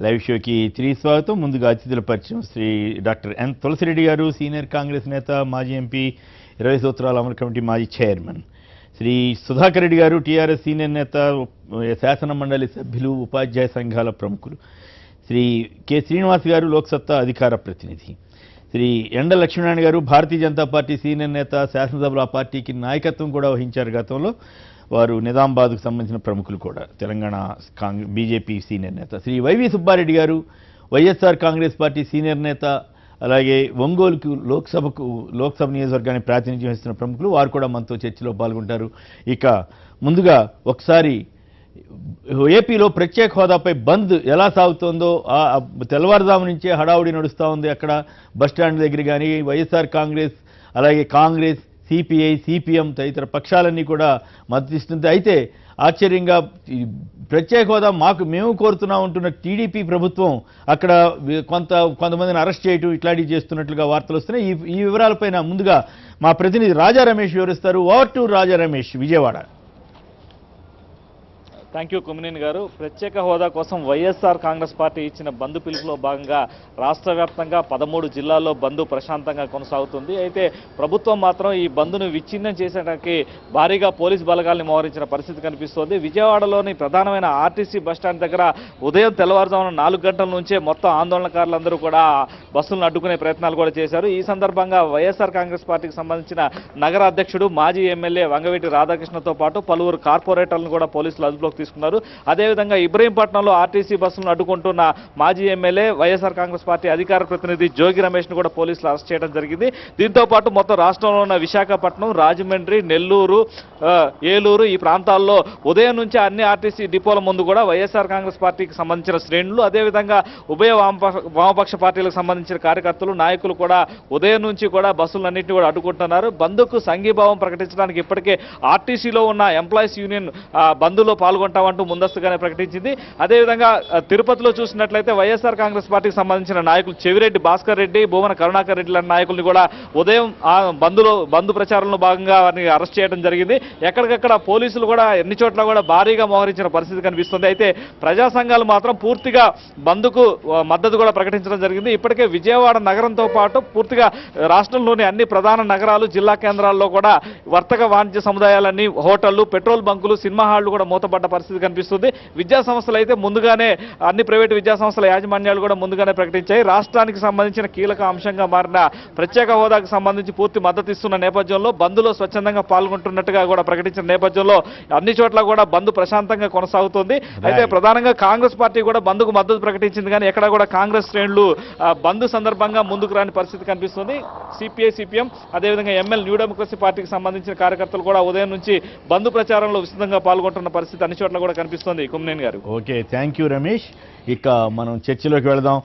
Live షోకి తిరిగి స్వాగతం. ముందుగా అతిథుల పరిచయం. శ్రీ డాక్టర్ ఎన్ తులసిరెడ్డి గారు, సీనియర్ కాంగ్రెస్ నేత, మాజీ ఎంపీ, 20 సూత్రాల అమలు కమిటీ మాజీ చైర్మన్. శ్రీ సుధాకర్ రెడ్డి గారు, టీఆర్ఎస్ సీనియర్ నేత, శాసన మండలి సభ్యులు, ఉపాధ్యాయ సంఘాల ప్రముఖులు. శ్రీ కె శ్రీనివాస్ గారు, లోక్సత్తా అధికార ప్రతినిధి. శ్రీ ఎండ లక్ష్మీనారాయణ గారు, భారతీయ జనతా పార్టీ సీనియర్ నేత, శాసనసభలో ఆ పార్టీకి నాయకత్వం కూడా వహించారు గతంలో. వారు నిజామాబాద్కు సంబంధించిన ప్రముఖులు కూడా, తెలంగాణ బీజేపీ సీనియర్ నేత. శ్రీ వైవి సుబ్బారెడ్డి గారు, వైఎస్ఆర్ కాంగ్రెస్ పార్టీ సీనియర్ నేత, అలాగే ఒంగోలుకు లోక్సభ నియోజకవర్గానికి ప్రాతినిధ్యం వహిస్తున్న ప్రముఖులు. వారు కూడా మనతో చర్చలో పాల్గొంటారు. ఇక ముందుగా ఒకసారి ఏపీలో ప్రత్యేక హోదాపై బంద్ ఎలా సాగుతోందో, తెల్లవారుజాము నుంచే హడావుడి నడుస్తూ ఉంది. అక్కడ బస్టాండ్ దగ్గర కానీ వైఎస్ఆర్ కాంగ్రెస్, అలాగే కాంగ్రెస్, సిపిఐ, సిపిఎం తదితర పక్షాలన్నీ కూడా మద్దతిస్తుంది. అయితే ఆశ్చర్యంగా ప్రత్యేక హోదా మేము కోరుతున్నా ఉంటున్న టీడీపీ ప్రభుత్వం అక్కడ కొంతమందిని అరెస్ట్ చేయటం ఇట్లాంటివి చేస్తున్నట్లుగా వార్తలు వస్తున్నాయి. ఈ వివరాలపైన ముందుగా మా ప్రతినిధి రాజా రమేష్ వివరిస్తారు. Over to Raja Ramesh, Vijayawada. Thank you Kumineni garu. ప్రత్యేక హోదా కోసం వైఎస్ఆర్ కాంగ్రెస్ పార్టీ ఇచ్చిన బంద్ పిలుపులో భాగంగా రాష్ట్ర వ్యాప్తంగా 13 జిల్లాల్లో బంద్ ప్రశాంతంగా కొనసాగుతుంది. అయితే ప్రభుత్వం మాత్రం ఈ బంద్ను విచ్ఛిన్నం చేసేటానికి భారీగా పోలీస్ బలగాల్ని మోహరించిన పరిస్థితి కనిపిస్తోంది. విజయవాడలోని ప్రధానమైన ఆర్టీసీ బస్టాండ్ దగ్గర ఉదయం తెల్లవారుజామున 4 గంటల నుంచే మొత్తం ఆందోళనకారులందరూ కూడా బస్సులను అడ్డుకునే ప్రయత్నాలు కూడా చేశారు. ఈ సందర్భంగా వైఎస్ఆర్ కాంగ్రెస్ పార్టీకి సంబంధించిన నగర అధ్యక్షుడు, మాజీ ఎమ్మెల్యే వంగవీటి రాధాకృష్ణతో పాటు పలువురు కార్పొరేటర్లను కూడా పోలీసులు అదుపులోకి తీసుకున్నారు. అదేవిధంగా ఇబ్రహీంపట్నంలో ఆర్టీసీ బస్సులను అడ్డుకుంటున్న మాజీ ఎమ్మెల్యే, వైఎస్ఆర్ కాంగ్రెస్ పార్టీ అధికార ప్రతినిధి జోగి రమేష్ ను కూడా పోలీసులు అరెస్ట్ చేయడం జరిగింది. దీంతో పాటు మొత్తం రాష్ట్రంలో ఉన్న విశాఖపట్నం, రాజమండ్రి, నెల్లూరు, ఏలూరు ఈ ప్రాంతాల్లో ఉదయం నుంచి అన్ని ఆర్టీసీ డిపోల ముందు కూడా వైఎస్ఆర్ కాంగ్రెస్ పార్టీకి సంబంధించిన శ్రేణులు, అదేవిధంగా ఉభయ వామపక్ష పార్టీలకు సంబంధించిన కార్యకర్తలు, నాయకులు కూడా ఉదయం నుంచి కూడా బస్సులన్నింటినీ కూడా అడ్డుకుంటున్నారు. బంద్కు సంఘీభావం ప్రకటించడానికి ఇప్పటికే ఆర్టీసీలో ఉన్న ఎంప్లాయీస్ యూనియన్ బంద్లో పాల్గొంటామంటూ ముందస్తుగానే ప్రకటించింది. అదేవిధంగా తిరుపతిలో చూసినట్లయితే వైఎస్ఆర్ కాంగ్రెస్ పార్టీకి సంబంధించిన నాయకులు చెవిరెడ్డి భాస్కర్ రెడ్డి, భూమన కరుణాకర్ రెడ్డి లాంటి నాయకుల్ని కూడా ఉదయం బంద్ ప్రచారంలో భాగంగా వారిని అరెస్ట్ చేయడం జరిగింది. ఎక్కడికక్కడ పోలీసులు కూడా ఎన్ని చోట్ల కూడా భారీగా మోహరించిన పరిస్థితి కనిపిస్తుంది. అయితే ప్రజా సంఘాలు మాత్రం పూర్తిగా బంద్కు మద్దతు కూడా ప్రకటించడం జరిగింది. ఇప్పటికే విజయవాడ నగరంతో పాటు పూర్తిగా రాష్ట్రంలోని అన్ని ప్రధాన నగరాలు, జిల్లా కేంద్రాల్లో కూడా వర్తక వాణిజ్య సముదాయాలన్నీ, హోటళ్లు, పెట్రోల్ బంకులు, సినిమా హాళ్లు కూడా మూతపడ్డ పరిస్థితి కనిపిస్తుంది. విద్యా సంస్థలు అయితే ముందుగానే, అన్ని ప్రైవేటు విద్యా సంస్థల యాజమాన్యాలు కూడా ముందుగానే ప్రకటించాయి. రాష్ట్రానికి సంబంధించిన కీలక అంశంగా మారిన ప్రత్యేక హోదాకు సంబంధించి పూర్తి మద్దతు ఇస్తున్న నేపథ్యంలో, బంద్లో స్వచ్ఛందంగా పాల్గొంటున్నట్టుగా కూడా ప్రకటించిన నేపథ్యంలో అన్ని చోట్ల కూడా బంద్ ప్రశాంతంగా కొనసాగుతోంది. అయితే ప్రధానంగా కాంగ్రెస్ పార్టీ కూడా బంద్కు మద్దతు ప్రకటించింది, కానీ ఎక్కడ కూడా కాంగ్రెస్ శ్రేణులు బంద్ సందర్భంగా ముందుకు రాని పరిస్థితి కనిపిస్తుంది. సిపిఐ, సిపిఎం, అదేవిధంగా ఎంఎల్ న్యూ డెమోక్రసీ పార్టీకి సంబంధించిన కార్యకర్తలు కూడా ఉదయం నుంచి బంద్ ప్రచారంలో విస్తృతంగా పాల్గొంటున్న పరిస్థితి అన్ని చోట్ల కూడా కనిపిస్తుంది. కుమ్నేని గారు. Okay, thank you Ramesh. ఇక మనం చర్చలోకి వెళదాం.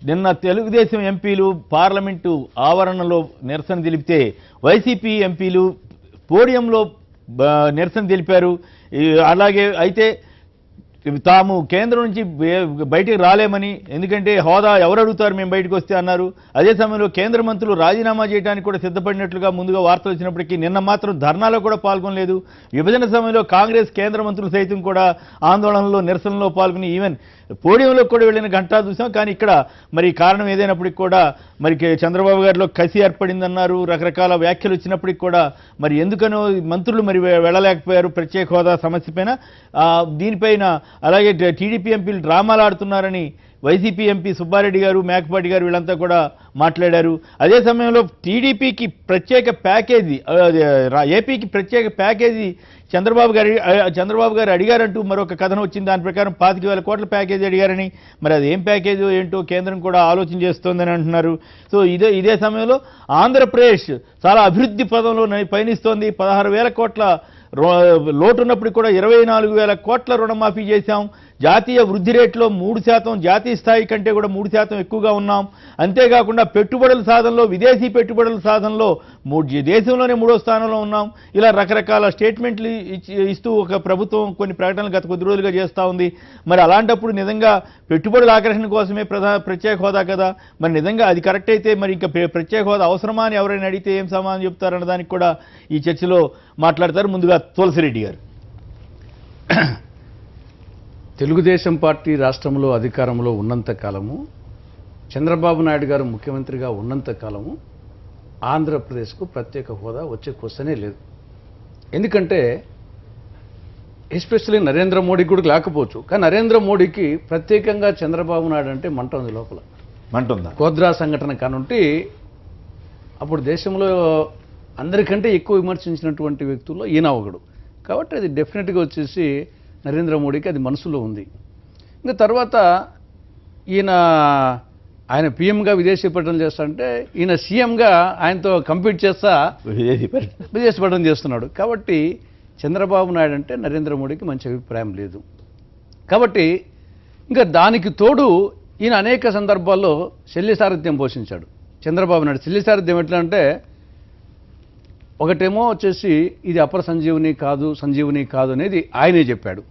నిన్న తెలుగుదేశం ఎంపీలు పార్లమెంటు ఆవరణలో నిరసన తెలిపితే వైసీపీ ఎంపీలు పోడియంలో నిరసన తెలిపారు. అలాగే అయితే తాము కేంద్రం నుంచి బయటికి రాలేమని, ఎందుకంటే హోదా ఎవరు అడుగుతారు మేము బయటకు వస్తే అన్నారు. అదే సమయంలో కేంద్ర మంత్రులు రాజీనామా చేయడానికి కూడా సిద్ధపడినట్లుగా ముందుగా వార్తలు వచ్చినప్పటికీ నిన్న మాత్రం ధర్నాలో కూడా పాల్గొనలేదు. విభజన సమయంలో కాంగ్రెస్ కేంద్ర మంత్రులు సైతం కూడా ఆందోళనలో, నిరసనలో పాల్గొని ఈవెన్ పోడియంలో కూడా వెళ్ళిన గంటా చూసాం. కానీ ఇక్కడ మరి కారణం ఏదైనప్పటికీ కూడా మరి చంద్రబాబు గారిలో కసి ఏర్పడిందన్నారు. రకరకాల వ్యాఖ్యలు వచ్చినప్పటికి కూడా మరి ఎందుకనో మంత్రులు మరి వెళ్ళలేకపోయారు ప్రత్యేక హోదా సమస్య పైన. దీనిపైన అలాగే టీడీపీ ఎంపీలు డ్రామాలు ఆడుతున్నారని వైసీపీ ఎంపీ సుబ్బారెడ్డి గారు, మేకపాటి గారు వీళ్ళంతా కూడా మాట్లాడారు. అదే సమయంలో టీడీపీకి ప్రత్యేక ప్యాకేజీ, ఏపీకి ప్రత్యేక ప్యాకేజీ చంద్రబాబు గారు అడిగారంటూ మరొక కథనం వచ్చింది. దాని ప్రకారం 25,000 కోట్ల ప్యాకేజీ అడిగారని, మరి అది ఏం ప్యాకేజీ ఏంటో కేంద్రం కూడా ఆలోచన చేస్తోందని అంటున్నారు. సో ఇదే సమయంలో ఆంధ్రప్రదేశ్ చాలా అభివృద్ధి పదంలో పయనిస్తోంది. 16,000 కోట్ల లోటు ఉన్నప్పుడు కూడా 24,000 కోట్ల రుణమాఫీ చేశాం. జాతీయ వృద్ధి రేట్లో 3%, జాతీయ స్థాయి కంటే కూడా 3% ఎక్కువగా ఉన్నాం. అంతేకాకుండా పెట్టుబడుల సాధనలో, విదేశీ పెట్టుబడుల సాధనలో దేశంలోనే 3వ స్థానంలో ఉన్నాం. ఇలా రకరకాల స్టేట్మెంట్లు ఇస్తూ ఒక ప్రభుత్వం కొన్ని ప్రకటనలు గత కొద్ది రోజులుగా చేస్తూ ఉంది. మరి అలాంటప్పుడు నిజంగా పెట్టుబడుల ఆకర్షణ కోసమే ప్రత్యేక హోదా కదా, మరి నిజంగా అది కరెక్ట్ అయితే మరి ఇంకా ప్రత్యేక హోదా అవసరమా అని ఎవరైనా అడిగితే ఏం సమాధానం చెప్తారన్న దానికి కూడా ఈ చర్చలో మాట్లాడతారు. ముందుగా తులసిరెడ్డి గారు. తెలుగుదేశం పార్టీ రాష్ట్రంలో అధికారంలో ఉన్నంత కాలము, చంద్రబాబు నాయుడు గారు ముఖ్యమంత్రిగా ఉన్నంత కాలము ఆంధ్రప్రదేశ్కు ప్రత్యేక హోదా వచ్చే క్వశ్చనే లేదు. ఎందుకంటే ఎస్పెషల్లీ నరేంద్ర మోడీ కూడా లేకపోవచ్చు, కానీ నరేంద్ర మోడీకి ప్రత్యేకంగా చంద్రబాబు నాయుడు అంటే మంట ఉంది లోపల. అంటుందా? గోద్రా సంఘటన కానుంటి అప్పుడు దేశంలో అందరికంటే ఎక్కువ విమర్శించినటువంటి వ్యక్తుల్లో ఈయన ఒకడు. కాబట్టి అది డెఫినెట్గా వచ్చేసి నరేంద్ర మోడీకి అది మనసులో ఉంది. ఇంకా తర్వాత ఆయన పీఎంగా విదేశీ పర్యటన చేస్తా అంటే ఈయన సీఎంగా ఆయనతో కంపీట్ చేస్తా విదేశీ పర్యటన చేస్తున్నాడు. కాబట్టి చంద్రబాబు నాయుడు అంటే నరేంద్ర మోడీకి మంచి అభిప్రాయం లేదు. కాబట్టి ఇంకా దానికి తోడు ఈయన అనేక సందర్భాల్లో శల్య సారథ్యం పోషించాడు. చంద్రబాబు నాయుడు శల్య సారథ్యం ఎట్లా అంటే, ఒకటేమో వచ్చేసి ఇది అపర సంజీవని కాదు, సంజీవని కాదు అనేది ఆయనే చెప్పాడు.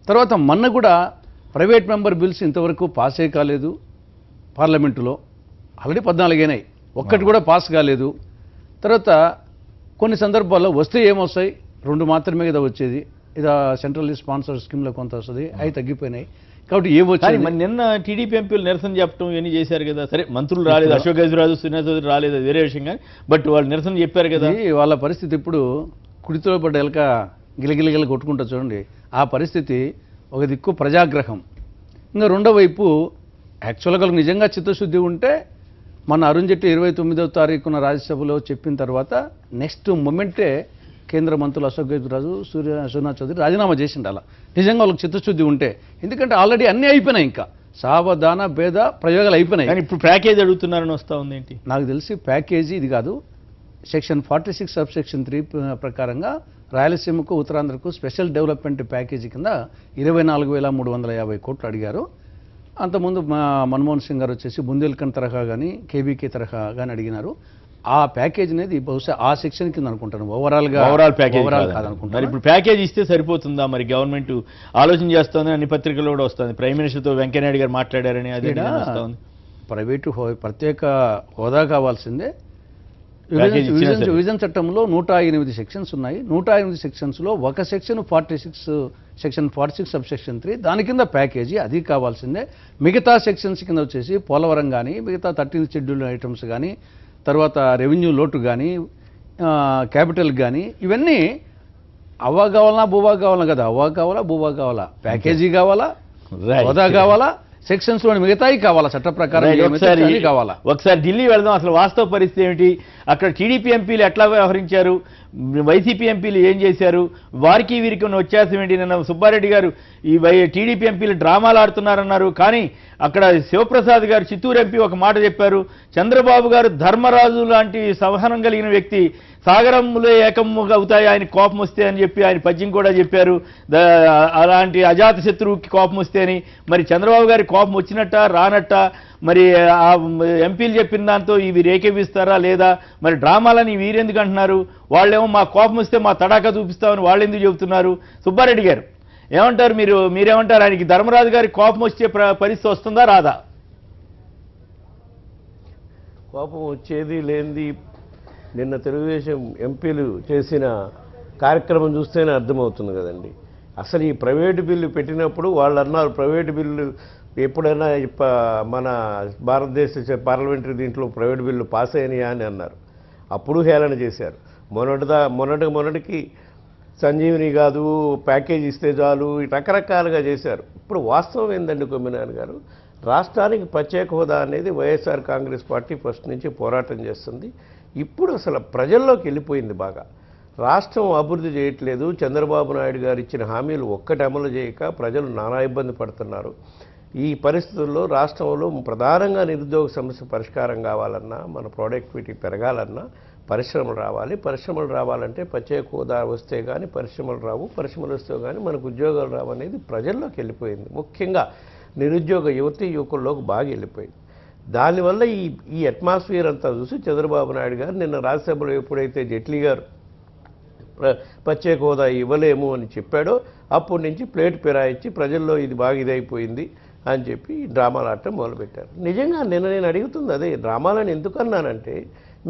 తర్వాత మొన్న కూడా ప్రైవేట్ మెంబర్ బిల్స్ ఇంతవరకు పాసే కాలేదు పార్లమెంటులో. ఆల్రెడీ 14 అయినాయి, ఒక్కటి కూడా పాస్ కాలేదు. తర్వాత కొన్ని సందర్భాల్లో వస్తే ఏమొస్తాయి, 2 మాత్రమే కదా వచ్చేది. ఇది సెంట్రల్ స్పాన్సర్ స్కీమ్లో కొంత వస్తుంది, అవి తగ్గిపోయినాయి. కాబట్టి ఏమొచ్చాయి. నిన్న టీడీపీ ఎంపీలు నిరసన చెప్పడం ఇవన్నీ చేశారు కదా. సరే, మంత్రులు రాలేదు, అశోక్ గజరాజు, సునీల్ చౌదరి రాలేదు, అది వేరే విషయం. కానీ బట్ వాళ్ళు నిరసన చెప్పారు కదా. వాళ్ళ పరిస్థితి ఇప్పుడు కుడితో పడ్డ ఎలక గిలగిలగిల కొట్టుకుంటా చూడండి. ఆ పరిస్థితి. ఒక దిక్కు ప్రజాగ్రహం, ఇంకా రెండో వైపు యాక్చువల్గా నిజంగా చిత్తశుద్ధి ఉంటే మన అరుణ్ జైట్లీ 29వ తారీఖున రాజ్యసభలో చెప్పిన తర్వాత నెక్స్ట్ మొమెంటే కేంద్ర మంత్రులు అశోక్ గజరాజు, సునీల్ చౌదరి రాజీనామా చేసిండు. అలా నిజంగా వాళ్ళకి చిత్తశుద్ధి ఉంటే. ఎందుకంటే ఆల్రెడీ అన్నీ అయిపోయినాయి, ఇంకా సావధాన భేద ప్రయోగాలు అయిపోయినాయి. కానీ ఇప్పుడు ప్యాకేజ్ అడుగుతున్నారని వస్తూ ఉంది ఏంటి? నాకు తెలిసి ప్యాకేజీ ఇది కాదు. సెక్షన్ 46 సబ్సెక్షన్ 3 ప్రకారంగా రాయలసీమకు, ఉత్తరాంధ్రకు స్పెషల్ డెవలప్మెంట్ ప్యాకేజీ కింద 24,350 కోట్లు అడిగారు. అంతకుముందు మన్మోహన్ సింగ్ గారు వచ్చేసి బుందేల్ఖండ్ తరహా కానీ కేబీకే తరహా కానీ అడిగినారు. ఆ ప్యాకేజ్ అనేది బహుశా ఆ సెక్షన్ కింద అనుకుంటాను. ఓవరాల్ ప్యాకేజ్ కాదనుకుంటాను. మరి ఇప్పుడు ప్యాకేజ్ ఇస్తే సరిపోతుందా? మరి గవర్నమెంట్ ఆలోచన చేస్తోంది, అన్ని పత్రికల్లో కూడా వస్తుంది. ప్రైమ్ మినిస్టర్తో వెంకయ్యనాయుడు గారు మాట్లాడారని అది వస్తుంది. ప్రైవేటు ప్రత్యేక హోదా కావాల్సిందే. విభజన చట్టంలో 108 సెక్షన్స్ ఉన్నాయి. 108 సెక్షన్స్లో ఒక సెక్షన్ 46 సెక్షన్ 46 సబ్సెక్షన్ 3 దాని కింద ప్యాకేజీ అది కావాల్సిందే. మిగతా సెక్షన్స్ కింద వచ్చేసి పోలవరం కానీ, మిగతా 13 షెడ్యూల్ ఐటమ్స్ కానీ, తర్వాత రెవెన్యూ లోటు కానీ, క్యాపిటల్ కానీ, ఇవన్నీ అవ్వా కావాలన్నా భూవా కావాలన్నా కదా. అవ్వా కావాలా, భూవా కావాలా, ప్యాకేజీ కావాలా, హోదా కావాలా, సెక్షన్స్ లోని మిగతాయి కావాలా, చట్ట ప్రకారం కావాలా. ఒకసారి ఢిల్లీ వెళ్దాం. అసలు వాస్తవ పరిస్థితి ఏమిటి, అక్కడ టీడీపీ ఎంపీలు ఎట్లా వ్యవహరించారు, వైసీపీ ఎంపీలు ఏం చేశారు, వారికి వీరికి ఉన్న వ్యత్యాసం ఏంటి? నిన్న సుబ్బారెడ్డి గారు ఈ టీడీపీ ఎంపీలు డ్రామాలు ఆడుతున్నారన్నారు. కానీ అక్కడ శివప్రసాద్ గారు చిత్తూరు ఎంపీ ఒక మాట చెప్పారు. చంద్రబాబు గారు ధర్మరాజు లాంటి సహనం కలిగిన వ్యక్తి, సాగరంలో ఏకముగా అవుతాయి ఆయన కోపం వస్తే అని చెప్పి ఆయన పద్యం కూడా చెప్పారు. అలాంటి అజాత శత్రువుకి కోపం వస్తే అని. మరి చంద్రబాబు గారి కోపం వచ్చినట్ట రానట్ట, మరి ఆ ఎంపీలు చెప్పిన దాంతో ఇవి రేకెవిస్తారా లేదా? మరి డ్రామాలని వీరెందుకు అంటున్నారు? వాళ్ళేమో మా కోపం వస్తే మా తడాకా చూపిస్తామని వాళ్ళు ఎందుకు చెబుతున్నారు? సుబ్బారెడ్డి గారు ఏమంటారు? మీరేమంటారు? ఆయనకి ధర్మరాజు గారి కోపం వచ్చే పరిస్థితి వస్తుందా రాదా? కోపం వచ్చేది లేనిది నిన్న తెలుగుదేశం ఎంపీలు చేసిన కార్యక్రమం చూస్తేనే అర్థమవుతుంది కదండి. అసలు ఈ ప్రైవేటు బిల్లు పెట్టినప్పుడు వాళ్ళు అన్నారు, ప్రైవేటు బిల్లు ఎప్పుడైనా మన భారతదేశ పార్లమెంటరీ దీంట్లో ప్రైవేటు బిల్లు పాస్ అయినాయా అని అన్నారు. అప్పుడు హేళన చేశారు. మొన్నటికి సంజీవిని కాదు, ప్యాకేజ్ ఇస్తే చాలు, రకరకాలుగా చేశారు. ఇప్పుడు వాస్తవం ఏందండి కొమ్మినేని గారు, రాష్ట్రానికి ప్రత్యేక హోదా అనేది వైఎస్ఆర్ కాంగ్రెస్ పార్టీ ఫస్ట్ నుంచి పోరాటం చేస్తుంది. ఇప్పుడు అసలు ప్రజల్లోకి వెళ్ళిపోయింది బాగా. రాష్ట్రం అభివృద్ధి చేయట్లేదు. చంద్రబాబు నాయుడు గారు ఇచ్చిన హామీలు ఒక్కటి అమలు చేయక ప్రజలు నానా ఇబ్బంది పడుతున్నారు. ఈ పరిస్థితుల్లో రాష్ట్రంలో ప్రధానంగా నిరుద్యోగ సమస్య పరిష్కారం కావాలన్నా, మన ప్రొడక్టివిటీ పెరగాలన్నా పరిశ్రమలు రావాలి. పరిశ్రమలు రావాలంటే ప్రత్యేక హోదా వస్తే కానీ పరిశ్రమలు రావు, పరిశ్రమలు వస్తే కానీ మనకు ఉద్యోగాలు రావు అనేది ప్రజల్లోకి వెళ్ళిపోయింది. ముఖ్యంగా నిరుద్యోగ యువతీ యువకుల్లోకి బాగా వెళ్ళిపోయింది. దానివల్ల ఈ అట్మాస్ఫియర్ అంతా చూసి చంద్రబాబు నాయుడు గారు నిన్న రాజ్యసభలో ఎప్పుడైతే జైట్లీ గారు ప్రత్యేక హోదా ఇవ్వలేము అని చెప్పాడో అప్పటి నుంచి ప్లేట్ పిరాయించి ప్రజల్లో ఇది బాగా ఇదైపోయింది అని చెప్పి డ్రామాలు ఆడటం మొదలుపెట్టారు. నిజంగా నిన్న నేను అడుగుతుంది అదే, డ్రామాలని ఎందుకన్నానంటే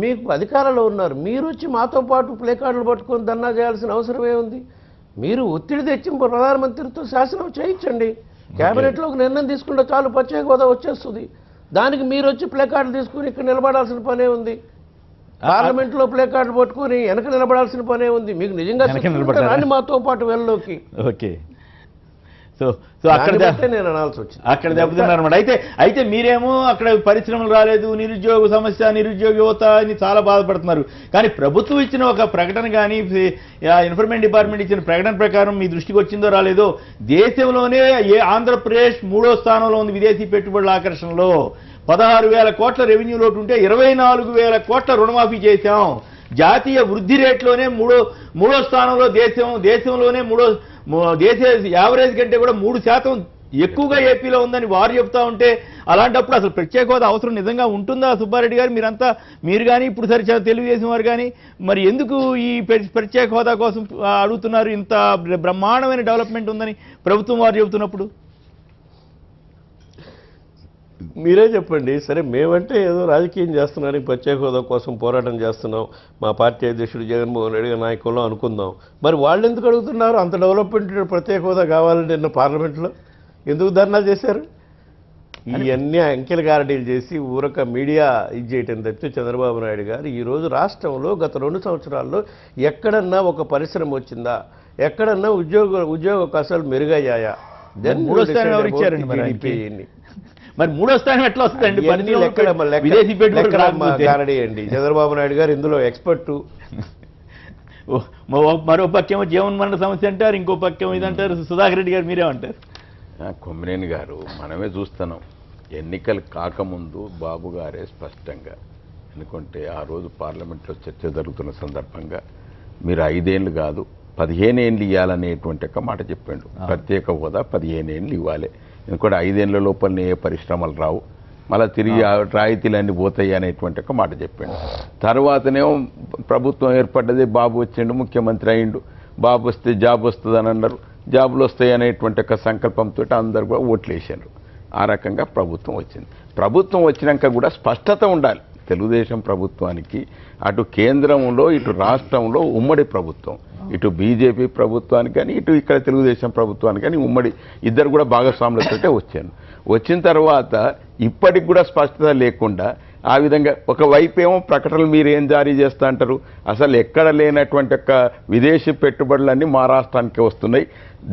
మీకు అధికారంలో ఉన్నారు, మీరు వచ్చి మాతో పాటు ప్లే కార్డులు పట్టుకొని ధర్నా చేయాల్సిన అవసరం ఏముంది? మీరు ఒత్తిడి తెచ్చి ప్రధానమంత్రితో శాసనం చేయించండి. కేబినెట్లో ఒక నిర్ణయం తీసుకుంటే చాలు, ప్రత్యేక హోదా వచ్చేస్తుంది. దానికి మీరు వచ్చి ప్లే కార్డులు తీసుకుని ఇక్కడ నిలబడాల్సిన పనే ఉంది. పార్లమెంట్లో ప్లే కార్డులు పట్టుకుని వెనక నిలబడాల్సిన పనే ఉంది. మీకు నిజంగా రాండి మాతో పాటు వెళ్ళలోకి. ఓకే, సో అక్కడ నేను అనాల్సి వచ్చింది, అక్కడ దెబ్బతిన్నారన్నమాట. అయితే మీరేమో అక్కడ పరిశ్రమలు రాలేదు, నిరుద్యోగ సమస్య, నిరుద్యోగ యువత అని చాలా బాధపడుతున్నారు. కానీ ప్రభుత్వం ఇచ్చిన ఒక ప్రకటన కానీ ఇన్ఫర్మేషన్ డిపార్ట్మెంట్ ఇచ్చిన ప్రకటన ప్రకారం మీ దృష్టికి వచ్చిందో రాలేదో, దేశంలోనే ఆంధ్రప్రదేశ్ 3వ స్థానంలో ఉంది విదేశీ పెట్టుబడుల ఆకర్షణలో. 16,000 కోట్ల రెవెన్యూ లోటు ఉంటే 24,000 కోట్ల రుణమాఫీ చేశాం. జాతీయ వృద్ధి రేట్లోనే మూడో స్థానంలో దేశంలోనే దేశ యావరేజ్ కంటే కూడా 3% ఎక్కువగా ఏపీలో ఉందని వారు చెప్తా ఉంటే, అలాంటప్పుడు అసలు ప్రత్యేక హోదా అవసరం నిజంగా ఉంటుందా సుబ్బారెడ్డి గారు? మీరు కానీ ఇప్పుడు సరే తెలుగుదేశం వారు కానీ మరి ఎందుకు ఈ ప్రత్యేక హోదా కోసం అడుగుతున్నారు? ఇంత బ్రహ్మాండమైన డెవలప్మెంట్ ఉందని ప్రభుత్వం వారు చెబుతున్నప్పుడు మీరే చెప్పండి. సరే, మేమంటే ఏదో రాజకీయం చేస్తున్నారని ప్రత్యేక హోదా కోసం పోరాటం చేస్తున్నాం, మా పార్టీ అధ్యక్షుడు జగన్మోహన్ రెడ్డి గారి నాయకుల్లో అనుకుందాం. మరి వాళ్ళు ఎందుకు అడుగుతున్నారు? అంత డెవలప్మెంట్ ప్రత్యేక హోదా కావాలని నిన్న పార్లమెంట్లో ఎందుకు ధర్నా చేశారు? ఇవన్నీ అంకెల గారడీలు చేసి ఊరక మీడియా ఇది చేయటం తప్పితే చంద్రబాబు నాయుడు గారు ఈరోజు రాష్ట్రంలో గత 2 సంవత్సరాల్లో ఎక్కడన్నా ఒక పరిశ్రమ వచ్చిందా? ఎక్కడన్నా ఉద్యోగ అవకాశాలు మెరుగయ్యాయా? మూడో స్థానం ఎవరు ఇచ్చారండి? మరి మూడో స్థానం ఎట్లా వస్తుందండి? విదేశీ గారడీ అండి. చంద్రబాబు నాయుడు గారు ఇందులో ఎక్స్పర్టు. మరో పక్కేమో జీవన్మరణ సమస్య అంటారు, ఇంకో పక్కేమో ఇదంటారు. సుధాకర్ రెడ్డి గారు మీరేమంటారు? కొమ్మినేని గారు, మనమే చూస్తున్నాం. ఎన్నికలు కాకముందు బాబు గారే స్పష్టంగా, ఎందుకంటే ఆ రోజు పార్లమెంట్లో చర్చ జరుగుతున్న సందర్భంగా మీరు 5 ఏళ్ళు కాదు 15 ఏళ్ళు ఇవ్వాలనేటువంటి ఒక మాట చెప్పాడు. ప్రత్యేక హోదా 15 ఏళ్ళు ఇవ్వాలి, ఎందుకంటే 5 ఏళ్ల లోపలనే ఏ పరిశ్రమలు రావు, మళ్ళీ తిరిగి రాయితీలన్నీ పోతాయి అనేటువంటి ఒక మాట చెప్పాడు. తర్వాతనేమో ప్రభుత్వం ఏర్పడ్డది, బాబు వచ్చిండు, ముఖ్యమంత్రి అయిండు, బాబు వస్తే జాబ్ వస్తుందని అన్నారు, జాబులు వస్తాయి అనేటువంటి ఒక సంకల్పంతో అందరు కూడా ఓట్లు వేసారు. ఆ రకంగా ప్రభుత్వం వచ్చింది. ప్రభుత్వం వచ్చినాక కూడా స్పష్టత ఉండాలి తెలుగుదేశం ప్రభుత్వానికి. అటు కేంద్రంలో ఇటు రాష్ట్రంలో ఉమ్మడి ప్రభుత్వం, ఇటు బీజేపీ ప్రభుత్వానికి కానీ ఇటు ఇక్కడ తెలుగుదేశం ప్రభుత్వానికి కానీ ఉమ్మడి ఇద్దరు కూడా భాగస్వాములతోటే వచ్చాను. వచ్చిన తర్వాత ఇప్పటికి కూడా స్పష్టత లేకుండా ఆ విధంగా ఒకవైపు ఏమో ప్రకటనలు మీరు ఏం జారీ చేస్తా అంటారు, అసలు ఎక్కడ లేనటువంటి ఒక విదేశీ పెట్టుబడులన్నీ మా రాష్ట్రానికి వస్తున్నాయి,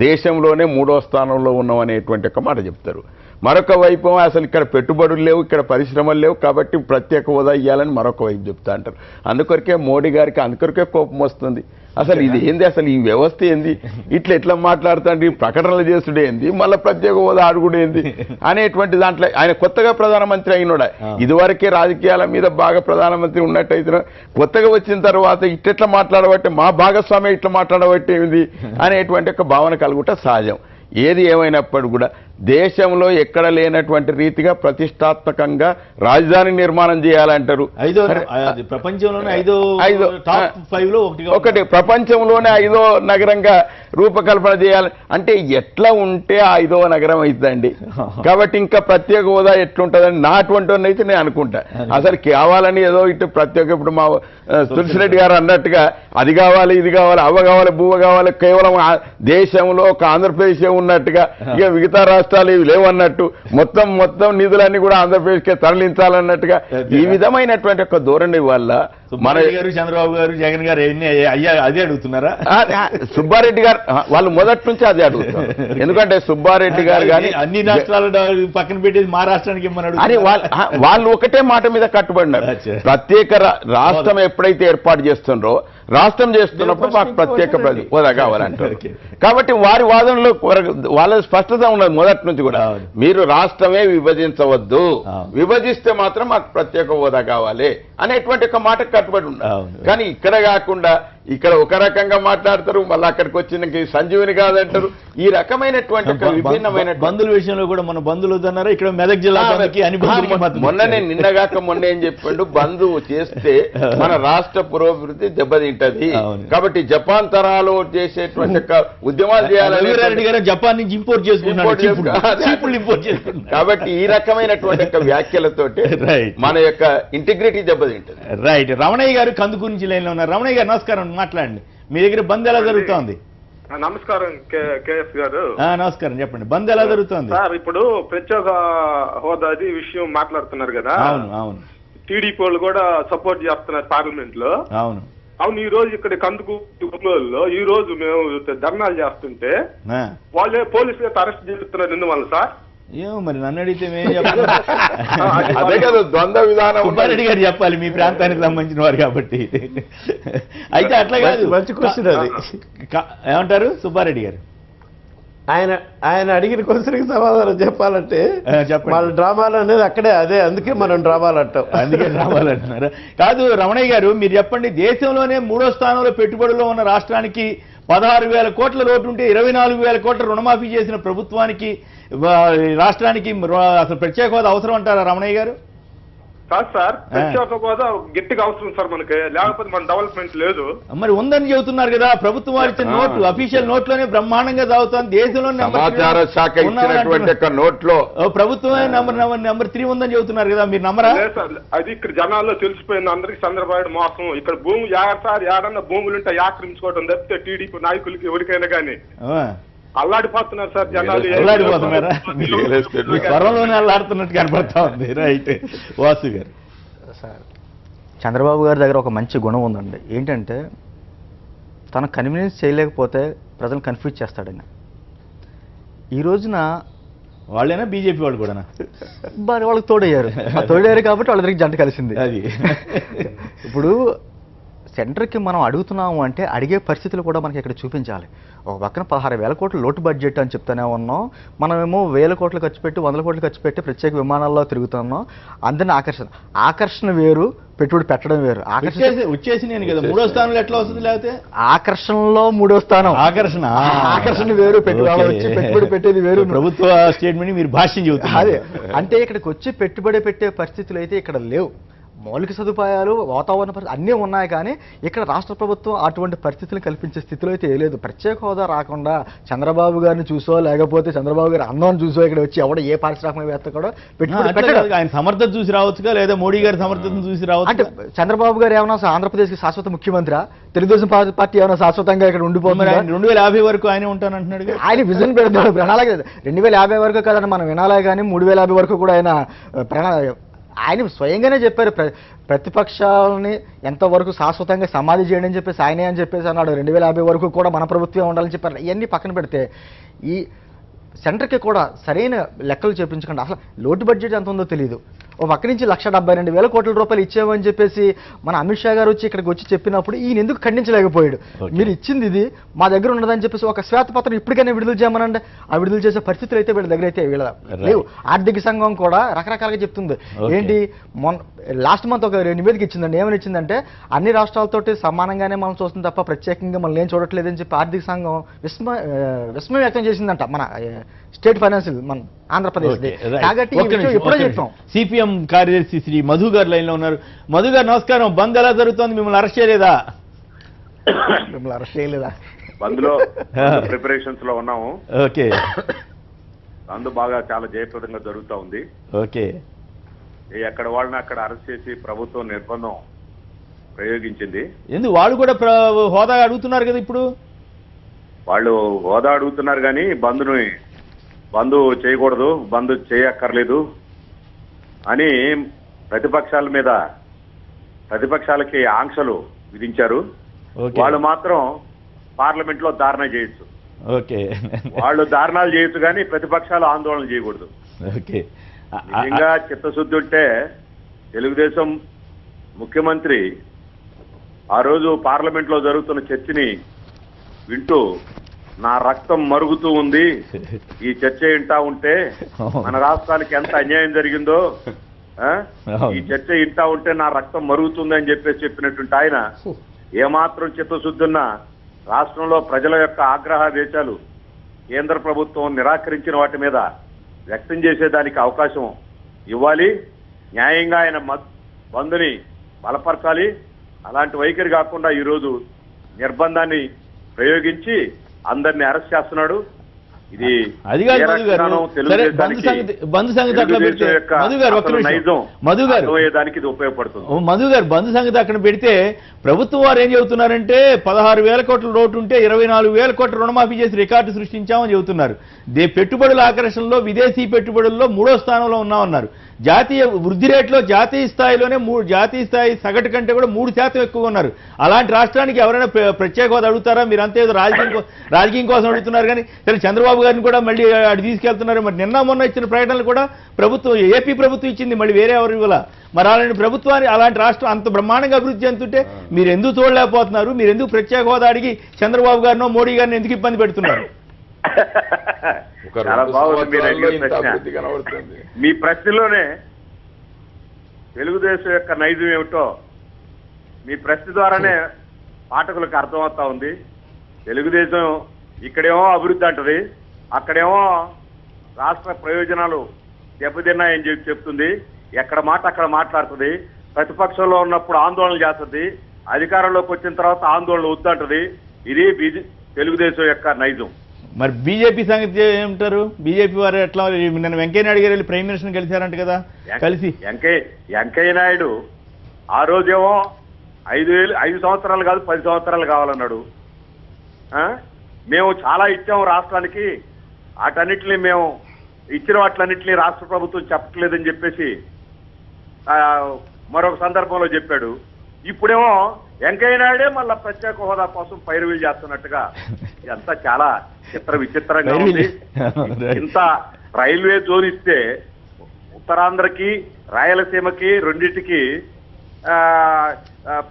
దేశంలోనే 3వ స్థానంలో ఉన్నాం అనేటువంటి ఒక మాట చెప్తారు. మరొక వైపు అసలు ఇక్కడ పెట్టుబడులు లేవు, ఇక్కడ పరిశ్రమలు లేవు, కాబట్టి ప్రత్యేక హోదా ఇవ్వాలని మరొక వైపు చెప్తా అంటారు. అందుకొరకే మోడీ గారికి అందుకొరకే కోపం వస్తుంది. అసలు ఇది ఏంది, అసలు ఈ వ్యవస్థ ఏంది, ఎట్లా మాట్లాడుతాండి, ప్రకటనలు చేసుడు ఏంది, మళ్ళీ ప్రత్యేక హోదా అడుగుడు ఏంది అనేటువంటి దాంట్లో ఆయన కొత్తగా ప్రధానమంత్రి అయినోడా. ఇదివరకే రాజకీయాల మీద బాగా ప్రధానమంత్రి ఉన్నట్టయితే కొత్తగా వచ్చిన తర్వాత ఇట్లా మాట్లాడబట్టే మా భాగస్వామ్యం ఇట్లా మాట్లాడబట్టే ఏంది అనేటువంటి ఒక భావన కలుగుట సహజం. ఏది ఏమైనప్పుడు కూడా దేశంలో ఎక్కడ లేనటువంటి రీతిగా ప్రతిష్టాత్మకంగా రాజధాని నిర్మాణం చేయాలంటారు. ప్రపంచంలోనే ఒకటి ప్రపంచంలోనే 5వ నగరంగా రూపకల్పన చేయాలి అంటే ఎట్లా ఉంటే 5వ నగరం అవుతుందండి. కాబట్టి ఇంకా ప్రత్యేక హోదా ఎట్లుంటుందని నాటువంటి అయితే నేను అనుకుంటా. అసలు కావాలని ఏదో ఇటు ప్రత్యేక, ఇప్పుడు మా తులసిరెడ్డి గారు అన్నట్టుగా అది కావాలి, ఇది కావాలి, అవ్వ కావాలి, బువ్వ కావాలి, కేవలం దేశంలో ఒక ఆంధ్రప్రదేశ్ ఉన్నట్టుగా ఇక మిగతా రాష్ట్రాలు ఇవి లేవన్నట్టు మొత్తం నిధులన్నీ కూడా ఆంధ్రప్రదేశ్కే తరలించాలన్నట్టుగా ఈ విధమైనటువంటి ఒక ధోరణి వల్ల మన గారు, చంద్రబాబు గారు, జగన్ గారు అదే అడుగుతున్నారా? సుబ్బారెడ్డి గారు వాళ్ళు మొదటి నుంచి అదే అడుగుతారు. ఎందుకంటే సుబ్బారెడ్డి గారు కానీ అన్ని రాష్ట్రాలు పక్కన పెట్టేసి మా రాష్ట్రానికి అని వాళ్ళు ఒకటే మాట మీద కట్టుబడినారు. ప్రత్యేక రాష్ట్రం ఎప్పుడైతే ఏర్పాటు చేస్తుండ్రో, రాష్ట్రం చేస్తున్నప్పుడు మాకు ప్రత్యేక హోదా కావాలంటారు. కాబట్టి వారి వాదనలో వాళ్ళ స్పష్టత ఉన్నది మొదటి నుంచి కూడా. మీరు రాష్ట్రమే విభజించవద్దు, విభజిస్తే మాత్రం మాకు ప్రత్యేక హోదా కావాలి అనేటువంటి ఒక మాట కట్టుబడి ఉన్నారు. కానీ ఇక్కడ కాకుండా ఇక్కడ ఒక రకంగా మాట్లాడతారు, మళ్ళీ అక్కడికి వచ్చిన సంజీవిని కాదంటారు. ఈ రకమైనటువంటి విభిన్నమైన బంధువుల విషయంలో కూడా మన బంధువులు అన్నారు. ఇక్కడ మెదక్ జిల్లా మొన్ననే నిన్నగాక మొన్న ఏం చెప్పండు, బంధువు చేస్తే మన రాష్ట్ర పురోభివృద్ధి దెబ్బతింటది. కాబట్టి జపాన్ తరాలో చేసేటువంటి ఉద్యమాలు చేయాలని జపాన్ నుంచి ఇంపోర్ట్ చేసుకుంటున్నారు. కాబట్టి ఈ రకమైనటువంటి వ్యాఖ్యలతోటి మన యొక్క ఇంటిగ్రిటీ దెబ్బతింటది. రైట్. రమణయ్య గారు కందుకూరు నుంచి లైన్లో ఉన్నారు. రమణయ్య గారు నమస్కారం, మాట్లాడండి. మీ దగ్గర బంద్ ఎలా జరుగుతోంది? నమస్కారం కేఎస్ గారు. నమస్కారం, చెప్పండి. బంద్ ఎలా జరుగుతుంది సార్? ఇప్పుడు ప్రత్యేక హోదాది విషయం మాట్లాడుతున్నారు కదా. అవును అవును. టీడీపీ వాళ్ళు కూడా సపోర్ట్ చేస్తున్నారు పార్లమెంట్ లో. అవును అవును. ఈ రోజు ఇక్కడ కందుకూరులో ఈ రోజు మేము ధర్నాలు చేస్తుంటే వాళ్ళే పోలీసులు అరెస్ట్ చేస్తున్నారు. ఎందువల్ల సార్? ఏమో మరి, నన్ను అడిగితే మేము చెప్పాలి. అదే కదా ద్వంద్వ విధానం. సుబ్బారెడ్డి గారు చెప్పాలి, మీ ప్రాంతానికి సంబంధించిన వారు కాబట్టి. అయితే అట్లా కాదు, మంచి క్వశ్చన్ అది. ఏమంటారు సుబ్బారెడ్డి గారు? ఆయన అడిగిన క్వశ్చన్కి సమాధానం చెప్పాలంటే చెప్పండి. వాళ్ళ డ్రామాలు అనేది అక్కడే, అదే అందుకే మనం డ్రామాలు అంటాం. అందుకే డ్రామాలు అంటున్నారా? కాదు రమణయ్య గారు, మీరు చెప్పండి. దేశంలోనే 3వ స్థానంలో పెట్టుబడుల్లో ఉన్న రాష్ట్రానికి 16,000 కోట్ల లోటు ఉంటే 24,000 కోట్ల రుణమాఫీ చేసిన ప్రభుత్వానికి, రాష్ట్రానికి అసలు ప్రత్యేక హోదా అవసరం అంటారా రమణయ్య గారు? కాదు సార్, ప్రత్యేక హోదా గట్టిగా అవసరం సార్ మనకి, లేకపోతే మన డెవలప్మెంట్ లేదు. మరి ఉందని చెబుతున్నారు కదా. ప్రభుత్వం వారు ఇచ్చిన నోటు, అఫీషియల్ నోట్లోనే బ్రహ్మాండంగా సాగుతుంది. దేశంలో సమాచార శాఖ ఇచ్చినటువంటి ఒక నోట్లో ప్రభుత్వమే నెంబర్ 3 ఉందని చెబుతున్నారు కదా. మీరు నమ్మరా? అది ఇక్కడ జనాల్లో తెలిసిపోయింది అందరికి. చంద్రబాబు మోసం. ఇక్కడ భూమి ఏడన్నా భూములుంటే ఆక్రమించుకోవడం తప్పితే టీడీపీ నాయకులకి ఎవరికైనా కానీ అల్లాడిపోతున్నారు సార్ జనాలు. అల్లాడిపోతున్నారా? త్వరలోనే అల్లాడుతున్నట్టు కనపడతా ఉంది. రైట్. వాసు గారు, సార్ చంద్రబాబు గారి దగ్గర ఒక మంచి గుణం ఉందండి. ఏంటంటే తను కన్వీనియన్స్ చేయలేకపోతే ప్రజలను కన్ఫ్యూజ్ చేస్తాడని. ఈ రోజున వాళ్ళైనా బీజేపీ వాళ్ళు కూడా వాళ్ళకి తోడయ్యారు కాబట్టి వాళ్ళ దగ్గరికి జంట కలిసింది. అది ఇప్పుడు సెంటర్కి మనం అడుగుతున్నాము అంటే అడిగే పరిస్థితులు కూడా మనకి ఇక్కడ చూపించాలి. ఒక పక్కన 16,000 కోట్ల లోటు బడ్జెట్ అని చెప్తూనే ఉన్నాం. మనమేమో 1,000 కోట్లు ఖర్చు పెట్టి 100 కోట్లు ఖర్చు పెట్టి ప్రత్యేక విమానాల్లో తిరుగుతున్నాం. అందరినీ ఆకర్షణ వేరు, పెట్టుబడి పెట్టడం వేరు. వచ్చేసి నేను కదా 3వ స్థానంలో ఎట్లా వస్తుంది? లేకపోతే ఆకర్షణలో 3వ స్థానం. ఆకర్షణ వేరు, పెట్టుబడి పెట్టేది వేరు. ప్రభుత్వ స్టేట్మెంట్ మీరు భాష్యం చెబుతున్నారు. అదే అంటే ఇక్కడికి వచ్చి పెట్టుబడి పెట్టే పరిస్థితులు అయితే ఇక్కడ లేవు. మౌలిక సదుపాయాలు, వాతావరణ పరిస్థితి అన్నీ ఉన్నాయి. కానీ ఇక్కడ రాష్ట్ర ప్రభుత్వం అటువంటి పరిస్థితులు కల్పించే స్థితిలో అయితే లేదు. ప్రత్యేక హోదా రాకుండా చంద్రబాబు గారిని చూసో, లేకపోతే చంద్రబాబు గారి అన్నం చూసో ఇక్కడ వచ్చి ఎవడో ఏ పారిశ్రామికవేత్త కూడా పెట్టుబడి ఆయన సమర్థత చూసి రావచ్చుగా, లేదా మోడీ గారి సమర్థతను చూసి రావచ్చు. అంటే చంద్రబాబు గారు ఏమన్నా ఆంధ్రప్రదేశ్కి శాశ్వత ముఖ్యమంత్రి, తెలుగుదేశం పార్టీ ఏమైనా శాశ్వతంగా ఇక్కడ ఉండిపోతుంది? 2050 వరకు ఆయన ఉంటానంటున్నాడు. ఆయన విజన్ పెడతాడు, ప్రణాళిక. 2050 వరకు కాదని మనం వినాలే, కానీ 3050 వరకు కూడా ఆయన ఆయన స్వయంగానే చెప్పారు. ప్రతిపక్షాలని ఎంతవరకు శాశ్వతంగా సమాధి చేయండి అని చెప్పేసి ఆయనే అని చెప్పేసి అన్నాడు. 2050 వరకు కూడా మన ప్రభుత్వం ఉండాలని చెప్పారు. ఇవన్నీ పక్కన పెడితే ఈ సెంటర్కి కూడా సరైన లెక్కలు చేపించకుండా అసలు లోటు బడ్జెట్ ఎంత ఉందో తెలియదు. ఓ పక్క నుంచి 1,72,000 కోట్ల రూపాయలు ఇచ్చామని చెప్పేసి మన అమిత్ షా గారు వచ్చి ఇక్కడికి వచ్చి చెప్పినప్పుడు ఈయన ఎందుకు ఖండించలేకపోయాడు? మీరు ఇచ్చింది ఇది, మా దగ్గర ఉన్నదని చెప్పేసి ఒక శ్వేతపత్రం ఇప్పటికైనా విడుదల చేయమనండి. ఆ విడుదల చేసే పరిస్థితులు అయితే వీళ్ళ దగ్గర అయితే లేవు. ఆర్థిక సంఘం కూడా రకరకాలుగా చెప్తుంది. ఏంటి, లాస్ట్ మంత్ ఒక నివేదిక ఇచ్చిందండి. ఏమని ఇచ్చిందంటే అన్ని రాష్ట్రాలతోటి సమానంగానే మనం చూస్తుంది తప్ప ప్రత్యేకంగా మనం ఏం చూడట్లేదని చెప్పి ఆర్థిక సంఘం విస్మయం వ్యక్తం చేసిందంట మన స్టేట్ ఫైనాన్షియల్ మన ఆంధ్రప్రదేశ్. కాబట్టి ఎప్పుడో చెప్పాం. సిపిఎం కార్యదర్శి శ్రీ మధు గారు లైన్ లో ఉన్నారు. మధు గారు నమస్కారం. బంద్ ఎలా జరుగుతోంది? మిమ్మల్ని అరెస్ట్ చేయలేదా? బంద్ లో ప్రిపరేషన్స్ లో ఉన్నాము. ఓకే. బంద్ బాగా చాలా జయప్రదంగా జరుగుతూ ఉంది. ఓకే. ఎక్కడ వాళ్ళని అక్కడ అరెస్ట్ చేసి ప్రభుత్వం నిర్బంధం ప్రయోగించింది. ఎందుకు వాళ్ళు కూడా హోదా అడుగుతున్నారు కదా? ఇప్పుడు వాళ్ళు హోదా అడుగుతున్నారు కానీ బంద్ చేయకూడదు, బంద్ చేయక్కర్లేదు అని ప్రతిపక్షాలకి ఆంక్షలు విధించారు. వాళ్ళు మాత్రం పార్లమెంట్ లో ధారణ చేయొచ్చు. ఓకే. వాళ్ళు ధారణాలు చేయొచ్చు కానీ ప్రతిపక్షాలు ఆందోళన చేయకూడదు. ఓకే. నిజంగా చిత్తశుద్ధి ఉంటే తెలుగుదేశం ముఖ్యమంత్రి ఆ రోజు పార్లమెంట్ లో జరుగుతున్న చర్చని వింటూ నా రక్తం మరుగుతూ ఉంది, ఈ చర్చ వింటా ఉంటే మన రాష్ట్రానికి ఎంత అన్యాయం జరిగిందో, ఈ చర్చ వింటా ఉంటే నా రక్తం మరుగుతుంది అని చెప్పినటువంటి ఆయన ఏమాత్రం చిత్తశుద్ధున్న రాష్ట్రంలో ప్రజల యొక్క ఆగ్రహావేశాలు కేంద్ర ప్రభుత్వం నిరాకరించిన వాటి మీద వ్యక్తం చేసేదానికి అవకాశం ఇవ్వాలి. న్యాయంగా ఆయన బంద్ని బలపరచాలి. అలాంటి వైఖరి కాకుండా ఈరోజు నిర్బంధాన్ని ప్రయోగించి అందరినీ అరెస్ట్ చేస్తున్నాడు. ఇది అది కాదు ఏ మధు గారు. రకంగానూ సరే తెలుగుదేశానికి, బంధు సంగతి అక్కడ పెడితే తెలుగుదేశం యొక్క మధు గారు ఒక్క అసలు నిమిషం. నైజం మధు గారు అర్థమయ్యేదానికి ఇది ఉపయోగపడుతుంది. మధు గారు బంధు సంగతి అక్కడ పెడితే ప్రభుత్వం వారు ఏం చెబుతున్నారంటే 16,000 కోట్ల లోటు ఉంటే 24,000 కోట్ల రుణమాఫీ చేసి రికార్డు సృష్టించామని చెబుతున్నారు. పెట్టుబడుల ఆకర్షణలో విదేశీ పెట్టుబడుల్లో 3వ స్థానంలో ఉన్నామన్నారు. జాతీయ వృద్ధి రేట్లో జాతీయ స్థాయిలోనే జాతీయ స్థాయి సగటు కంటే కూడా 3% ఎక్కువ ఉన్నారు. అలాంటి రాష్ట్రానికి ఎవరైనా ప్రత్యేక హోదా అడుగుతారా? మీరు అంతే ఏదో రాజకీయం కోసం అడుగుతున్నారు కానీ సరే చంద్రబాబు గారిని కూడా మళ్ళీ అటు తీసుకెళ్తున్నారు. మరి నిన్న మొన్న ఇచ్చిన ప్రకటనలు కూడా ప్రభుత్వం ఏపీ ప్రభుత్వం ఇచ్చింది, మళ్ళీ వేరే ఎవరు ఇవ్వాల. మరి అలాంటి ప్రభుత్వాన్ని అలాంటి రాష్ట్రం అంత బ్రహ్మాండంగా అభివృద్ధి చెందుతుంటే మీరు ఎందుకు చూడలేకపోతున్నారు? మీరు ఎందుకు ప్రత్యేక హోదా అడిగి చంద్రబాబు గారినో మోడీ గారిని ఎందుకు ఇబ్బంది పెడుతున్నారు? చాలా బాగుంది మీరు అడిగిన ప్రశ్న. మీ ప్రశ్నలోనే తెలుగుదేశం యొక్క నైజం ఏమిటో మీ ప్రశ్న ద్వారానే పాఠకులకు అర్థమవుతా ఉంది. తెలుగుదేశం ఇక్కడేమో అభివృద్ధి అంటది, అక్కడేమో రాష్ట్ర ప్రయోజనాలు దెబ్బతిన్నాయని చెప్తుంది. ఎక్కడ మాట అక్కడ మాట్లాడుతుంది. ప్రతిపక్షంలో ఉన్నప్పుడు ఆందోళన చేస్తుంది, అధికారంలోకి వచ్చిన తర్వాత ఆందోళన వద్దంటది. ఇది తెలుగుదేశం యొక్క నైజం. మరి బీజేపీ సంగతి ఏమంటారు? బీజేపీ వారు ఎట్లా? నిన్న వెంకయ్య నాయుడు గారు వెళ్ళి ప్రైమ్ మినిస్టర్ని కలిశారంట కదా. కలిసి వెంకయ్య నాయుడు ఆ రోజేమో 5 సంవత్సరాలు కాదు 10 సంవత్సరాలు కావాలన్నాడు. మేము చాలా ఇచ్చాము రాష్ట్రానికి, వాటన్నిటిని మేము ఇచ్చిన వాటిలన్నింటినీ రాష్ట్ర ప్రభుత్వం చెప్పట్లేదని చెప్పేసి మరొక సందర్భంలో చెప్పాడు. ఇప్పుడేమో వెంకయ్య నాయుడే మళ్ళా ప్రత్యేక హోదా కోసం పైరువీలు చేస్తున్నట్టుగా ఇదంతా చాలా విచిత్రంగా ఉంది. ఇంత రైల్వే జోన్ ఇస్తే ఉత్తరాంధ్రకి రాయలసీమకి రెండింటికి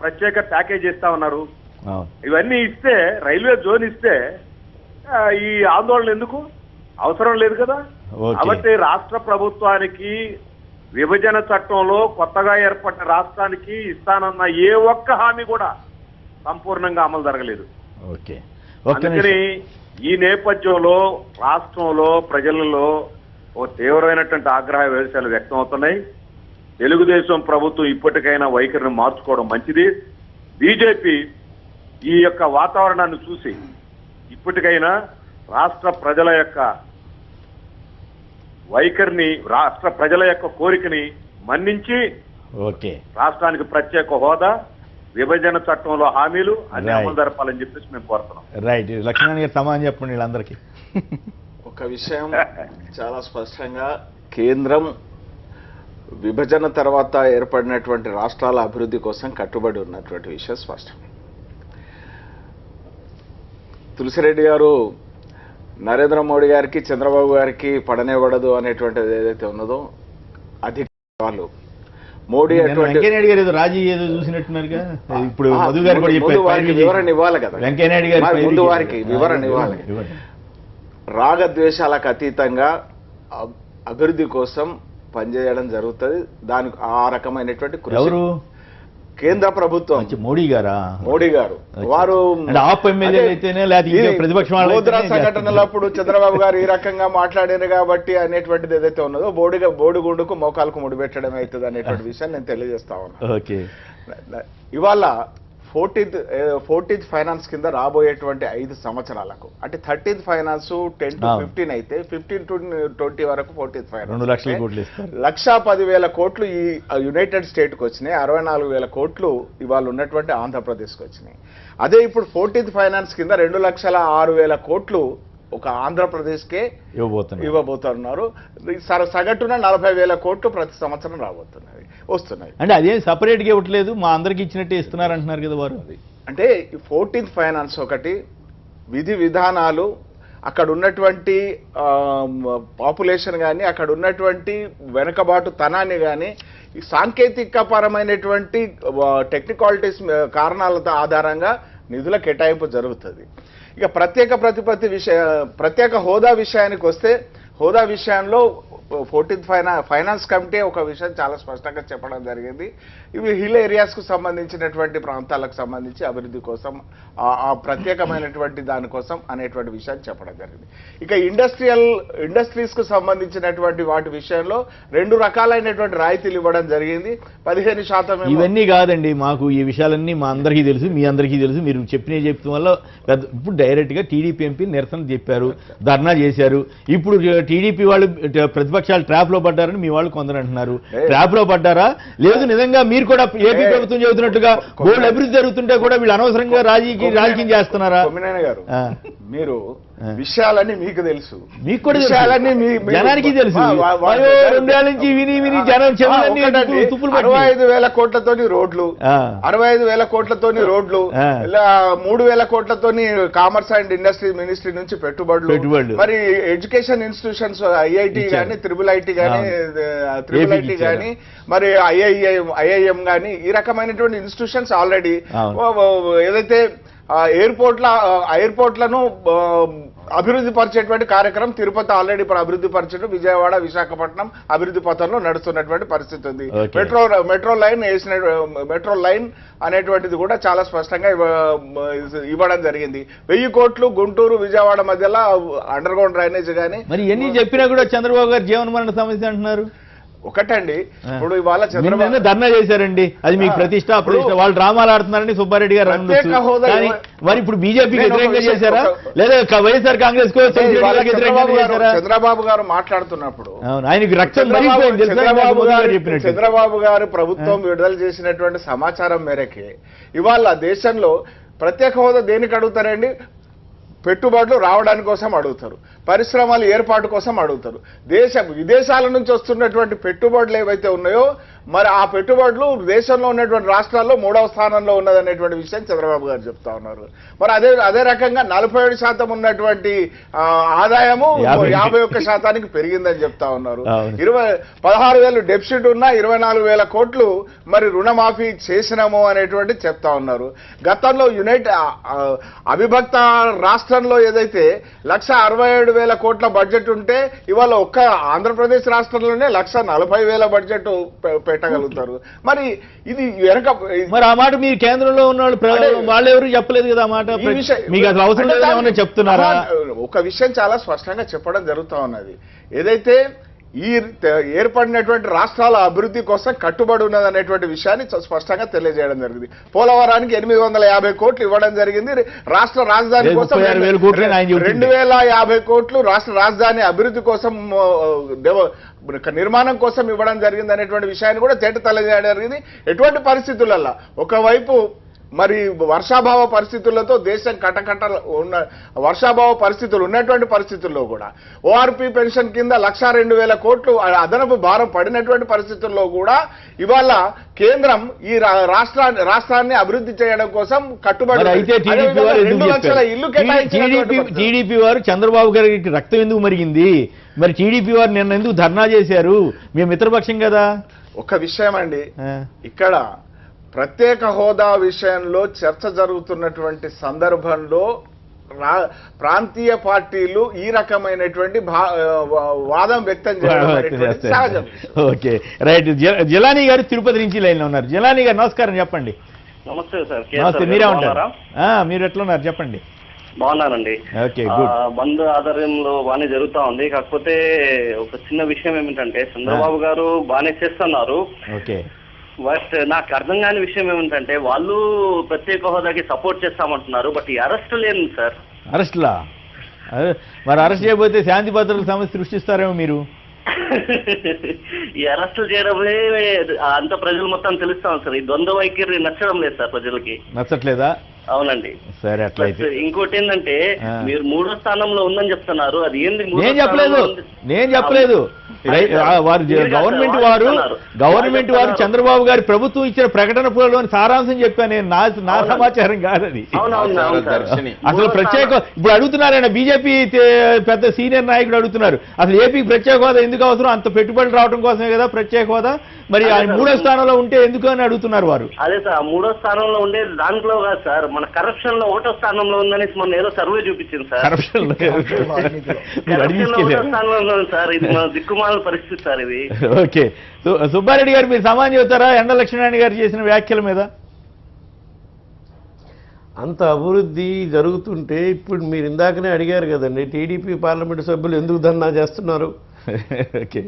ప్రత్యేక ప్యాకేజ్ ఇస్తా ఉన్నారు. ఇవన్నీ ఇస్తే రైల్వే జోన్ ఇస్తే ఈ ఆందోళన ఎందుకు? అవసరం లేదు కదా. కాబట్టి రాష్ట్ర ప్రభుత్వానికి విభజన చట్టంలో కొత్తగా ఏర్పడిన రాష్ట్రానికి ఇస్తానన్న ఏ ఒక్క హామీ కూడా సంపూర్ణంగా అమలు జరగలేదు. అందుకని ఈ నేపథ్యంలో రాష్ట్రంలో ప్రజలలో ఓ తీవ్రమైనటువంటి ఆగ్రహ వేశాలు వ్యక్తం అవుతున్నాయి. తెలుగుదేశం ప్రభుత్వం ఇప్పటికైనా వైఖరిని మార్చుకోవడం మంచిది. బీజేపీ ఈ యొక్క వాతావరణాన్ని చూసి ఇప్పటికైనా రాష్ట్ర ప్రజల యొక్క వైఖరిని, రాష్ట్ర ప్రజల యొక్క కోరికని మన్నించి రాష్ట్రానికి ప్రత్యేక హోదా, విభజన చట్టంలో హామీలు అన్ని అమలు జరపాలని చెప్పేసి మేము కోరుతున్నాం. రైట్. లక్ష్మణ్ గారు సమాధానం చెప్పండి వీళ్ళందరికీ. ఒక విషయం చాలా స్పష్టంగా, కేంద్రం విభజన తర్వాత ఏర్పడినటువంటి రాష్ట్రాల అభివృద్ధి కోసం కట్టుబడి ఉన్నటువంటి విషయం స్పష్టం. తులసిరెడ్డి గారు నరేంద్ర మోడీ గారికి చంద్రబాబు గారికి పడనేబడదు అనేటువంటిది ఏదైతే ఉన్నదో అధికారులు మోడీ వెంకయ్యనాయుడు గారు ఏదో రాజీ ఏదో చూసినట్టున్నారుగా. ఇప్పుడు మధు గారు కూడా చెప్పారు వారికి వివరణ ఇవ్వాలి కదా. వెంకయ్యనాయుడు గారు ముందు వారికి వివరణ ఇవ్వాలి. రాగద్వేషాలకు అతీతంగా అభివృద్ధి కోసం పనిచేయడం జరుగుతుంది. దానికి ఆ రకమైనటువంటి ఎవరు? కేంద్ర ప్రభుత్వం. మోడీ గారా? మోడీ గారు వారు ప్రతిపక్ష సంఘటనలప్పుడు చంద్రబాబు గారు ఈ రకంగా మాట్లాడారు కాబట్టి అనేటువంటిది ఏదైతే ఉన్నదో బోడిగుండుకు మోకాలకు ముడిపెట్టడం అవుతుంది అనేటువంటి విషయాన్ని నేను తెలియజేస్తా ఉన్నా. ఇవాళ 14th ఫైనాన్స్ కింద రాబోయేటువంటి 5 సంవత్సరాలకు అంటే 13th ఫైనాన్స్ 10 to 15 అయితే 15 to 20 వరకు 14th ఫైనాన్స్ 2 లక్షల కోట్లు ఇస్తారు. 1,10,000 కోట్లు ఈ యునైటెడ్ స్టేట్కి వచ్చినాయి. 64,000 కోట్లు ఇవాళ ఉన్నటువంటి ఆంధ్రప్రదేశ్కి వచ్చినాయి. అదే ఇప్పుడు 14th ఫైనాన్స్ కింద 2,06,000 కోట్లు ఒక ఆంధ్రప్రదేశ్కే ఇవ్వబోతున్నారు. సగటున 40,000 కోట్లు ప్రతి సంవత్సరం వస్తున్నాయి. అంటే అదేం సపరేట్ గా ఇవ్వట్లేదు, మా అందరికి ఇచ్చినట్టే ఇస్తున్నారు అంటున్నారు కదా వారు. అంటే 14th ఫైనాన్స్ ఒకటి, విధి విధానాలు, అక్కడ ఉన్నటువంటి పాపులేషన్ కానీ అక్కడ ఉన్నటువంటి వెనుకబాటు తనాన్ని కానీ సాంకేతిక పరమైనటువంటి టెక్నికాలిటీస్ కారణాల ఆధారంగా నిధుల కేటాయింపు జరుగుతుంది. ఇక ప్రత్యేక హోదా విషయానికి వస్తే, హోదా విషయంలో 14th ఫైనాన్స్ కమిటీ ఒక విషయం చాలా స్పష్టంగా చెప్పడం జరిగింది. ఇవి హిల్ ఏరియాస్కు సంబంధించినటువంటి ప్రాంతాలకు సంబంధించి అభివృద్ధి కోసం ఆ ప్రత్యేకమైనటువంటి దానికోసం అనేటువంటి విషయాన్ని చెప్పడం జరిగింది. ఇక ఇండస్ట్రీస్కు సంబంధించినటువంటి వాటి విషయంలో 2 రకాలైనటువంటి రాయితీలు ఇవ్వడం జరిగింది. 15% ఇవన్నీ కాదండి, మాకు ఈ విషయాలన్నీ మా అందరికీ తెలుసు, మీ అందరికీ తెలుసు. మీరు చెప్పిన చెప్తున్న వల్ల ఇప్పుడు డైరెక్ట్ గా టీడీపీ ఎంపీ నిరసన చెప్పారు, ధర్నా చేశారు. ఇప్పుడు టీడీపీ వాళ్ళు ప్రతిపక్షాలు ట్రాప్ లో పడ్డారని మీ వాళ్ళు కొందరు అంటున్నారు. ట్రాప్ లో పడ్డారా లేదు నిజంగా మీరు కూడా ఏపీ ప్రభుత్వం చెబుతున్నట్టుగా బోర్డు అభివృద్ధి జరుగుతుంటే కూడా వీళ్ళు అనవసరంగా రాజకీయం చేస్తున్నారా? గారు మీరు విషయాలన్నీ మీకు తెలుసు, మీకు కూడా జనానికి తెలుసు. 2 నుంచి విని జనం 65,000 కోట్లతోని రోడ్లు, 65,000 కోట్లతోని రోడ్లు, 3,000 కోట్లతోని కామర్స్ అండ్ ఇండస్ట్రీ మినిస్ట్రీ నుంచి పెట్టుబడులు, మరి ఎడ్యుకేషన్ ఇన్స్టిట్యూషన్స్ ఐఐటి గానీ, ట్రిపుల్ ఐటీ గానీ, మరి ఐఐఎం గానీ, ఈ రకమైనటువంటి ఇన్స్టిట్యూషన్స్ ఆల్రెడీ ఏదైతే ఎయిర్పోర్ట్లను అభివృద్ధి పరిచేటువంటి కార్యక్రమం తిరుపతి ఆల్రెడీ ఇప్పుడు అభివృద్ధి పరిచడం, విజయవాడ, విశాఖపట్నం అభివృద్ధి పథంలో నడుస్తున్నటువంటి పరిస్థితి ఉంది. మెట్రో లైన్ అనేటువంటిది కూడా చాలా స్పష్టంగా ఇవ్వడం జరిగింది. 1000 కోట్లు గుంటూరు విజయవాడ మధ్యలో అండర్ గ్రౌండ్ డ్రైనేజ్ గానీ. మరి ఎన్ని చెప్పినా కూడా చంద్రబాబు గారు జీవన మరణ సమస్య అంటున్నారు. ఒకటండి, ఇప్పుడు ఇవాళ చంద్రబాబు ధర్నా చేశారండి, అది మీకు ప్రతిష్ట. వాళ్ళు డ్రామాలు ఆడుతున్నారని సుబ్బారెడ్డి గారు మరి ఇప్పుడు బీజేపీకి వ్యతిరేకంగా చేశారా లేదా వైఎస్ఆర్ కాంగ్రెస్ చంద్రబాబు గారు మాట్లాడుతున్నప్పుడు ఆయనకి రక్తం చంద్రబాబు గారు ప్రభుత్వం విడుదల చేసినటువంటి సమాచారం మేరకి ఇవాళ దేశంలో ప్రత్యేక హోదా దేనికి అడుగుతారండి? పెట్టుబడులు రావడానికి కోసం అడుగుతారు, పరిశ్రమల ఏర్పాటు కోసం అడుగుతారు. విదేశాల నుంచి వస్తున్నటువంటి పెట్టుబడులు ఏవైతే ఉన్నాయో మరి ఆ పెట్టుబడులు దేశంలో ఉన్నటువంటి రాష్ట్రాల్లో 3వ స్థానంలో ఉన్నదనేటువంటి విషయం చంద్రబాబు గారు చెప్తా ఉన్నారు. మరి అదే రకంగా 47% ఉన్నటువంటి ఆదాయము 51% పెరిగిందని చెప్తా ఉన్నారు. 16,000 డెఫిసిట్ ఉన్న 24,000 కోట్లు మరి రుణమాఫీ చేసినాము అనేటువంటి చెప్తా ఉన్నారు. గతంలో అవిభక్త రాష్ట్రంలో ఏదైతే 1,67,000 కోట్ల బడ్జెట్ ఉంటే ఇవాళ ఒక్క ఆంధ్రప్రదేశ్ రాష్ట్రంలోనే 1,40,000 బడ్జెట్ పెట్టగలుగుతారు. మరి ఇది వెనక మరి ఆ మాట మీరు కేంద్రంలో ఉన్న వాళ్ళు ఎవరు చెప్పలేదు కదా ఆ మాట. మీకు అసలు అవసరం లేదని చెప్తున్నారా? ఒక విషయం చాలా స్పష్టంగా చెప్పడం జరుగుతూ ఉన్నది. ఏదైతే ఈ ఏర్పడినటువంటి రాష్ట్రాల అభివృద్ధి కోసం కట్టుబడి ఉన్నదనేటువంటి విషయాన్ని స్పష్టంగా తెలియజేయడం జరిగింది. పోలవరానికి 850 కోట్లు ఇవ్వడం జరిగింది. రాష్ట్ర రాజధాని కోసం 2,050 కోట్లు రాష్ట్ర రాజధాని అభివృద్ధి కోసం నిర్మాణం కోసం ఇవ్వడం జరిగింది అనేటువంటి విషయాన్ని కూడా తెలియజేయడం జరిగింది. ఎటువంటి పరిస్థితులలో ఒకవైపు మరి వర్షాభావ పరిస్థితులతో దేశం ఉన్న వర్షాభావ పరిస్థితులు ఉన్నటువంటి పరిస్థితుల్లో కూడా ఓఆర్పీ పెన్షన్ కింద 1,02,000 కోట్లు అదనపు భారం పడినటువంటి పరిస్థితుల్లో కూడా ఇవాళ కేంద్రం ఈ రాష్ట్రాన్ని అభివృద్ధి చేయడం కోసం కట్టుబడి. అయితే టీడీపీ వారు చంద్రబాబు గారికి రక్తం ఎందుకు మరిగింది? మరి టీడీపీ వారు నిన్న ఎందుకు ధర్నా చేశారు? మేము మిత్రపక్షం కదా. ఒక విషయం అండి, ఇక్కడ ప్రత్యేక హోదా విషయంలో చర్చ జరుగుతున్నటువంటి సందర్భంలో ప్రాంతీయ పార్టీలు ఈ రకమైనటువంటి వాదం వ్యక్తం చేయడం. Okay, right. జిలానీ గారు తిరుపతి నుంచి లైన్ లో ఉన్నారు. జిలానీ గారు నమస్కారం, చెప్పండి. నమస్తే సార్. నమస్తే, మీరే ఉంటారు? మీరు ఎట్లా ఉన్నారు చెప్పండి. బాగున్నానండి. బంద్ ఆధ్వర్యంలో బాగానే జరుగుతా ఉంది. కాకపోతే ఒక చిన్న విషయం ఏమిటంటే చంద్రబాబు గారు బాగానే చేస్తున్నారు. ఓకే, బట్ నాకు అర్థం కాని విషయం ఏమిటంటే వాళ్ళు ప్రత్యేక హోదాకి సపోర్ట్ చేస్తామంటున్నారు, బట్ ఈ అరెస్టులు ఏంటి సార్? అరెస్టులా? మరి అరెస్ట్ చేయబోతే శాంతి భద్రతల సమస్య సృష్టిస్తారేమో మీరు. ఈ అరెస్టులు చేయడమే అంత ప్రజలు మొత్తం తెలుస్తాం సార్. ఈ ద్వంద్వ వైఖరి నచ్చడం లేదు సార్ ప్రజలకి. నచ్చట్లేదా? అవునండి. సరే, అట్లయితే ఇంకోటి ఏంటంటే మీరు 3వ స్థానంలో ఉందని చెప్తున్నారు. అది ఏంది? నేను చెప్పలేదు. వారు గవర్నమెంట్ వారు చంద్రబాబు గారి ప్రభుత్వం ఇచ్చిన ప్రకటనలోని సారాంశం చెప్పాను నేను. నా సమాచారం కాదది. అసలు ప్రత్యేక ఇప్పుడు అడుగుతున్నారైనా బీజేపీ పెద్ద సీనియర్ నాయకుడు అడుగుతున్నారు, అసలు ఏపీకి ప్రత్యేక హోదా ఎందుకు అవసరం? అంత పెట్టుబడులు రావడం కోసమే కదా ప్రత్యేక హోదా. మరి 3వ స్థానంలో ఉంటే ఎందుకు అని అడుగుతున్నారు వారు. అదే సార్, 3వ స్థానంలో ఉండే దాంట్లో కాదు సార్, మన కరప్షన్ లో ఒకటో స్థానంలో ఉందనేసి మొన్న ఏదో సర్వే చూపించింది సార్. కరప్షన్ కరప్షన్ లో ఒకటో స్థానంలో ఉంది సార్. ఇది మన దిక్కుమాల పరిస్థితి సార్ ఇది. ఓకే, సుబ్బారెడ్డి గారు మీరు సమాధానం చెబుతారా ఎండ లక్ష్మీనారాయణ గారు చేసిన వ్యాఖ్యల మీద? అంత అభివృద్ధి జరుగుతుంటే ఇప్పుడు మీరు ఇందాకనే అడిగారు కదండి, టీడీపీ పార్లమెంటు సభ్యులు ఎందుకు ధర్నా చేస్తున్నారు? ఓకే,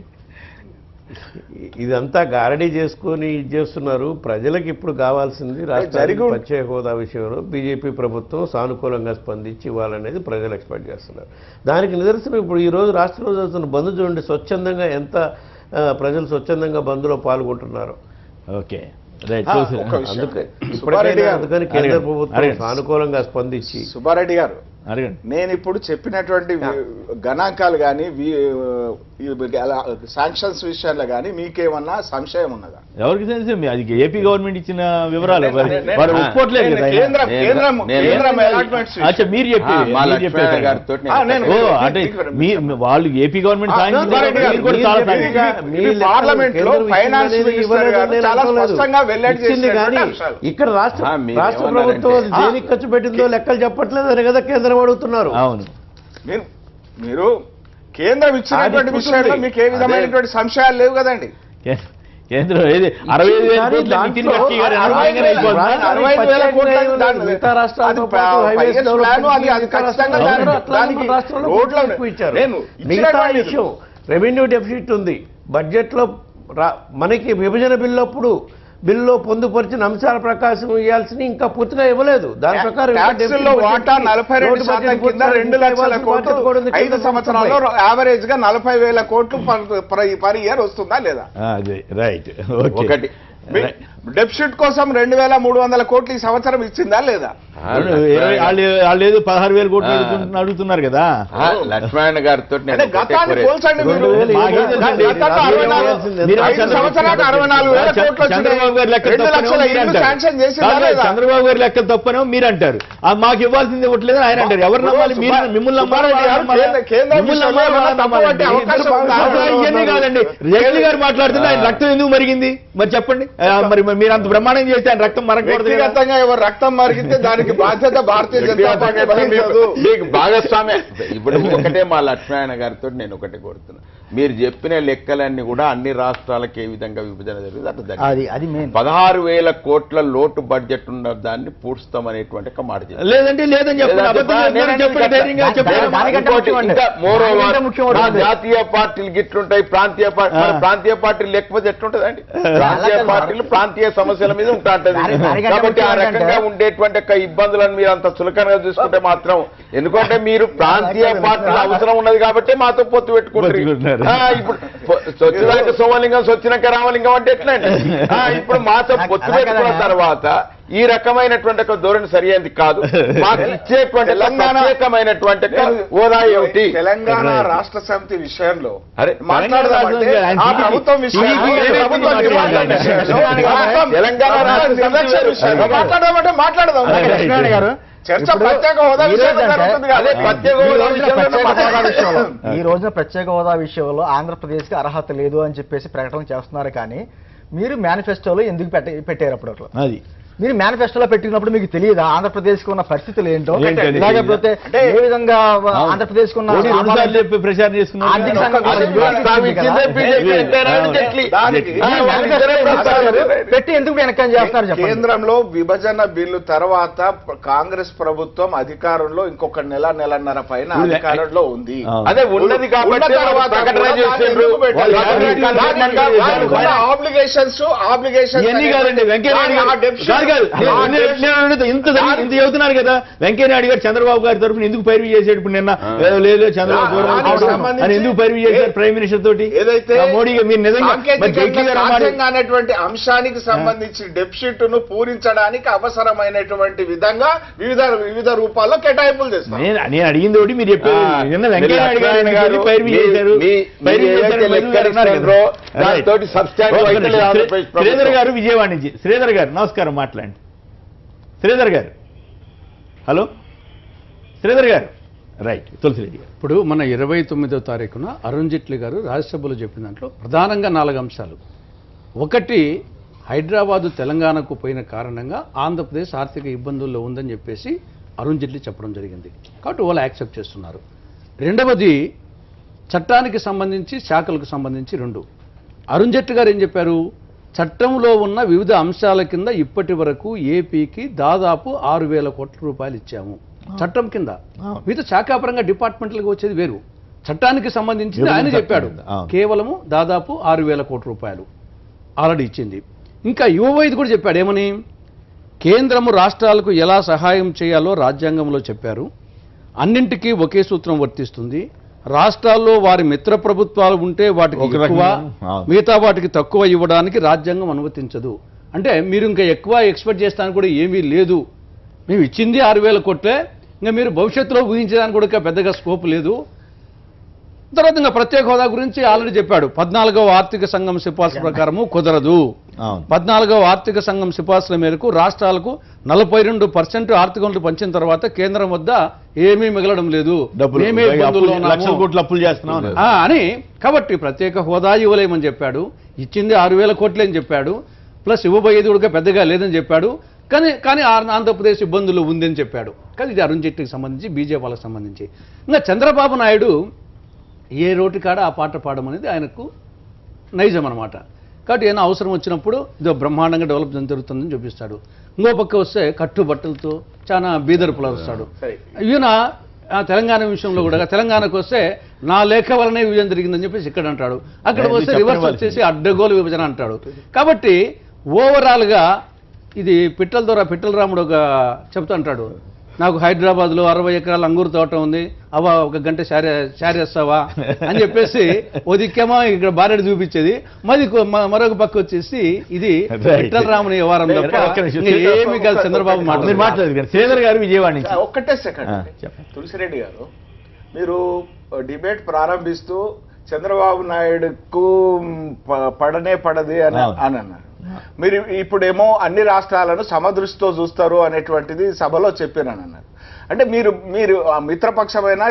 ఇదంతా గారడీ చేసుకొని ఇది చేస్తున్నారు. ప్రజలకు ఇప్పుడు కావాల్సింది రాష్ట్రానికి ప్రత్యేక హోదా విషయంలో బీజేపీ ప్రభుత్వం సానుకూలంగా స్పందించి ఇవ్వాలనేది ప్రజలు ఎక్స్పెక్ట్ చేస్తున్నారు. దానికి నిదర్శనం ఇప్పుడు ఈరోజు రాష్ట్రంలో జరుగుతున్న బంద్ చూడండి, స్వచ్ఛందంగా ఎంత ప్రజలు స్వచ్ఛందంగా బంద్లో పాల్గొంటున్నారు. ఓకే, అందుకని కేంద్ర ప్రభుత్వం సానుకూలంగా స్పందించి. సుబ్బారెడ్డి గారు, నేను ఇప్పుడు చెప్పినటువంటి గణాంకాలు కానీ శాంక్షన్స్ విషయంలో కానీ మీకేమన్నా సంశయం ఉన్నదా? ఎవరికి సంశయం? అది ఏపీ గవర్నమెంట్ ఇచ్చిన వివరాలు ఒప్పుకోవట్లేదు కదా. మీరు అంటే వాళ్ళు ఏపీ గవర్నమెంట్ పార్లమెంట్ లో ఫైనాన్స్ చాలా స్పష్టంగా వెల్లడి కానీ ఇక్కడ రాష్ట్ర ప్రభుత్వం దేనికి ఖర్చు పెట్టిందో లెక్కలు చెప్పట్లేదు కదా కేంద్రం అడుగుతున్నారు. అవును, మీరు కేంద్రం ఇచ్చినటువంటి విషయంలో మీకు ఏ విధమైనటువంటి సంశయాలు లేవు కదండి. కేంద్రం ఏది 65,000 రెవెన్యూ డెఫిసిట్ ఉంది బడ్జెట్ లో. మనకి విభజన బిల్లు బిల్లులో పొందుపరిచిన అంశాల ప్రకాశం ఇవ్వాల్సిన ఇంకా పూర్తిగా ఇవ్వలేదు. దాని ప్రకారం వాటా 42% కింద 2 లక్షల కోట్లు 5 సంవత్సరాల్లో యావరేజ్ గా 40,000 కోట్లు పర్ ఇయర్ వస్తుందా లేదా? రైట్. ఒకటి డెఫిసిట్ కోసం 2,300 కోట్లు ఈ సంవత్సరం ఇచ్చిందా లేదా? వాళ్ళు 16,000 కోట్లు అడుగుతున్నారు కదా. లక్ష్మణ గారితో గతాన్ని పోల్చండి. చంద్రబాబు గారి లెక్కలు తప్పనేమో మీరు అంటారు, మాకు ఇవ్వాల్సింది ఇవ్వట్లేదు ఆయన అంటారు. ఎవరు నమ్మాలి? మిమ్మల్ని ఇవన్నీ కాదండి. జైలు గారు మాట్లాడుతుంటే ఆయన రక్తం ఎందుకు మరిగింది మరి చెప్పండి. మరి మీరు అంత బ్రహ్మాండం చేస్తే ఆయన రక్తం మరగకూడదు. వ్యక్తిగతంగా ఎవరు రక్తం మరిగితే దానికి బాధ్యత భారతీయ జనతా పార్టీ మీకు భాగస్వామ్య. ఇప్పుడు ఒకటే మా లక్ష్మణ గారితో నేను ఒకటే కోరుతున్నా, మీరు చెప్పిన లెక్కలన్నీ కూడా అన్ని రాష్ట్రాలకు ఏ విధంగా విభజన జరిగింది అట్లా 16,000 కోట్ల లోటు బడ్జెట్ ఉన్న దాన్ని పూడ్చుతామనేటువంటి ఒక మాట లేదంటే లేదని జాతీయ పార్టీలు గిట్లుంటాయి, ప్రాంతీయ పార్టీలు లేకపోతే ఎట్లుంటదండి? ప్రాంతీయ పార్టీలు ప్రాంతీయ సమస్యల మీద ఉంటా ఉంటది. కాబట్టి ఆ రకంగా ఉండేటువంటి ఇబ్బందులను మీరు అంత చులకనగా చూసుకుంటే మాత్రం, ఎందుకంటే మీరు ప్రాంతీయ పార్టీల అవసరం ఉన్నది కాబట్టి మాతో పొత్తు పెట్టుకుంటారు. ఇప్పుడు స్వచ్ఛదానికి సోమలింగం స్వచ్ఛనక రామలింగం అంటే ఎట్లండి? ఇప్పుడు మాతో పొత్తు పెట్టుకున్న తర్వాత ఈ రకమైనటువంటి ఒక ధోరణి సరైనది కాదు. మాకు ఇచ్చేటువంటి ప్రత్యేకమైనటువంటి హోదా ఏమిటి? తెలంగాణ రాష్ట్ర సమితి విషయంలో మాట్లాడదామంటే మాట్లాడదాం. చర్చ ప్రత్యేక హోదా ఈ రోజున ప్రత్యేక హోదా విషయంలో ఆంధ్రప్రదేశ్ కి అర్హత లేదు అని చెప్పేసి ప్రకటన చేస్తున్నారు. కానీ మీరు మేనిఫెస్టోలో ఎందుకు పెట్టారు? అప్పుడు అది మీరు మేనిఫెస్టోలో పెట్టినప్పుడు మీకు తెలియదా ఆంధ్రప్రదేశ్ కు ఉన్న పరిస్థితులు ఏంటో? లేకపోతే ఏ విధంగా ఆంధ్రప్రదేశ్ కు ప్రచారం చేసుకున్నారు? పెట్టి ఎందుకు వెనకం చేస్తారు? కేంద్రంలో విభజన బిల్లు తర్వాత కాంగ్రెస్ ప్రభుత్వం అధికారంలో ఇంకొక నెలన్నర పైన అధికారంలో ఉంది. అదే ఉన్నది కాబట్టి ఇంత చెబుతున్నారు కదా. వెంకయ్యనాయుడు గారు చంద్రబాబు గారి తరఫున ఎందుకు పైరు చేసాడు? ఇప్పుడు నిన్న లేదు చంద్రబాబు అని ఎందుకు పైరు చేశారు ప్రైమ్ మినిస్టర్ తోటి? ఏదైతే మోడీగా మీరు నిజంగా అనేటువంటి అంశానికి సంబంధించి డెఫిసిట్ ను పూరించడానికి అవసరమైనటువంటి విధంగా వివిధ రూపాల్లో కేటాయింపులు చేస్తారు. నేను అడిగింది ఒకటి, మీరు చెప్పారు నిన్న వెంకయ్యనాయుడు గారు పైరు చేశారు. శ్రీధర్ గారు విజయవాడ నుంచి. శ్రీధర్ గారు నమస్కారం, మాట్లాడండి. శ్రీధర్ గారు, హలో శ్రీధర్ గారు. రైట్, తులసిరెడ్డి గారు. ఇప్పుడు మన 29వ తారీఖున అరుణ్ జైట్లీ గారు రాజ్యసభలో చెప్పిన దాంట్లో ప్రధానంగా 4 అంశాలు. ఒకటి, హైదరాబాదు తెలంగాణకు పోయిన కారణంగా ఆంధ్రప్రదేశ్ ఆర్థిక ఇబ్బందుల్లో ఉందని చెప్పేసి అరుణ్ జైట్లీ చెప్పడం జరిగింది. కాబట్టి వాళ్ళు యాక్సెప్ట్ చేస్తున్నారు. రెండవది చట్టానికి సంబంధించి శాఖలకు సంబంధించి రెండు. అరుణ్ జైట్లీ గారు ఏం చెప్పారు? చట్టంలో ఉన్న వివిధ అంశాల కింద ఇప్పటి వరకు ఏపీకి దాదాపు 6,000 కోట్ల రూపాయలు ఇచ్చాము చట్టం కింద. వివిధ శాఖాపరంగా డిపార్ట్మెంట్లకు వచ్చేది వేరు. చట్టానికి సంబంధించి ఆయన చెప్పాడు కేవలము దాదాపు 6,000 కోట్ల రూపాయలు ఆల్రెడీ ఇచ్చింది. ఇంకా యువవైద్య కూడా చెప్పాడు ఏమని? కేంద్రము రాష్ట్రాలకు ఎలా సహాయం చేయాలో రాజ్యాంగంలో చెప్పారు. అన్నింటికీ ఒకే సూత్రం వర్తిస్తుంది. రాష్ట్రాల్లో వారి మిత్ర ప్రభుత్వాలు ఉంటే వాటికి ఎక్కువ, మిగతా వాటికి తక్కువ ఇవ్వడానికి రాజ్యాంగం అనుమతించదు. అంటే మీరు ఇంకా ఎక్కువ ఎక్స్పెక్ట్ చేస్తానికి కూడా ఏమీ లేదు. మేము ఇచ్చింది 6,000 కోట్లే, ఇంకా మీరు భవిష్యత్తులో ఊహించడానికి కూడా పెద్దగా స్కోప్ లేదు. తర్వాత ఇంకా ప్రత్యేక హోదా గురించి ఆల్రెడీ చెప్పాడు. 14వ ఆర్థిక సంఘం సిఫార్సు ప్రకారము కుదరదు. 14వ ఆర్థిక సంఘం సిఫార్సుల మేరకు రాష్ట్రాలకు 42% ఆర్థిక వనరులు పంచిన తర్వాత కేంద్రం వద్ద ఏమీ మిగలడం లేదు, అని. కాబట్టి ప్రత్యేక హోదా ఇవ్వలేమని చెప్పాడు. ఇచ్చింది 6,000 కోట్లే అని చెప్పాడు. ప్లస్ ఇవ్వబోయేది కూడా పెద్దగా లేదని చెప్పాడు. కానీ ఆంధ్రప్రదేశ్ ఇబ్బందులు ఉందని చెప్పాడు. కానీ ఇది అరుణ్ జైట్లీకి సంబంధించి, బీజేపీ వాళ్ళకి సంబంధించి. ఇంకా చంద్రబాబు నాయుడు ఏ రోటి కాడ ఆ పాట పాడమనేది ఆయనకు నైజం అనమాట. కాబట్టి ఏమైనా అవసరం వచ్చినప్పుడు ఇదో బ్రహ్మాండంగా డెవలప్ జరుగుతుందని చూపిస్తాడు. ఇంకో పక్క వస్తే కట్టుబట్టలతో చాలా బీదరు పులరుస్తాడు. ఈయన తెలంగాణ విషయంలో కూడా తెలంగాణకు వస్తే నా లేఖ వలనే విభజన జరిగిందని చెప్పేసి ఇక్కడ అంటాడు. అక్కడ వస్తే రివర్స్ వచ్చేసి అడ్డగోలు విభజన అంటాడు. కాబట్టి ఓవరాల్గా ఇది పిట్టల రాముడు ఒక చెప్తా అంటాడు, నాకు హైదరాబాద్లో 60 ఎకరాల అంగూరు తోట ఉంది, అవ్వ ఒక గంట శారేస్తావా అని చెప్పేసి ఓ దిక్కేమో ఇక్కడ బారెడు చూపించేది, మరొక పక్క వచ్చేసి ఇది పిట్టల రాముని వ్యవహారం తప్ప ఏమి కాదు. చంద్రబాబు మాట్లాడదు. శ్రీధర్ గారు విజయవాడ నుంచి ఒక్కటే సెకండ్. తులసిరెడ్డి గారు, మీరు డిబేట్ ప్రారంభిస్తూ చంద్రబాబు నాయుడుకు పడదు అని అన్నారు. మీరు ఇప్పుడేమో అన్ని రాష్ట్రాలను సమదృష్టితో చూస్తారు అనేటువంటిది సభలో చెప్పానని అన్నారు. అంటే మీరు మిత్రపక్షమైన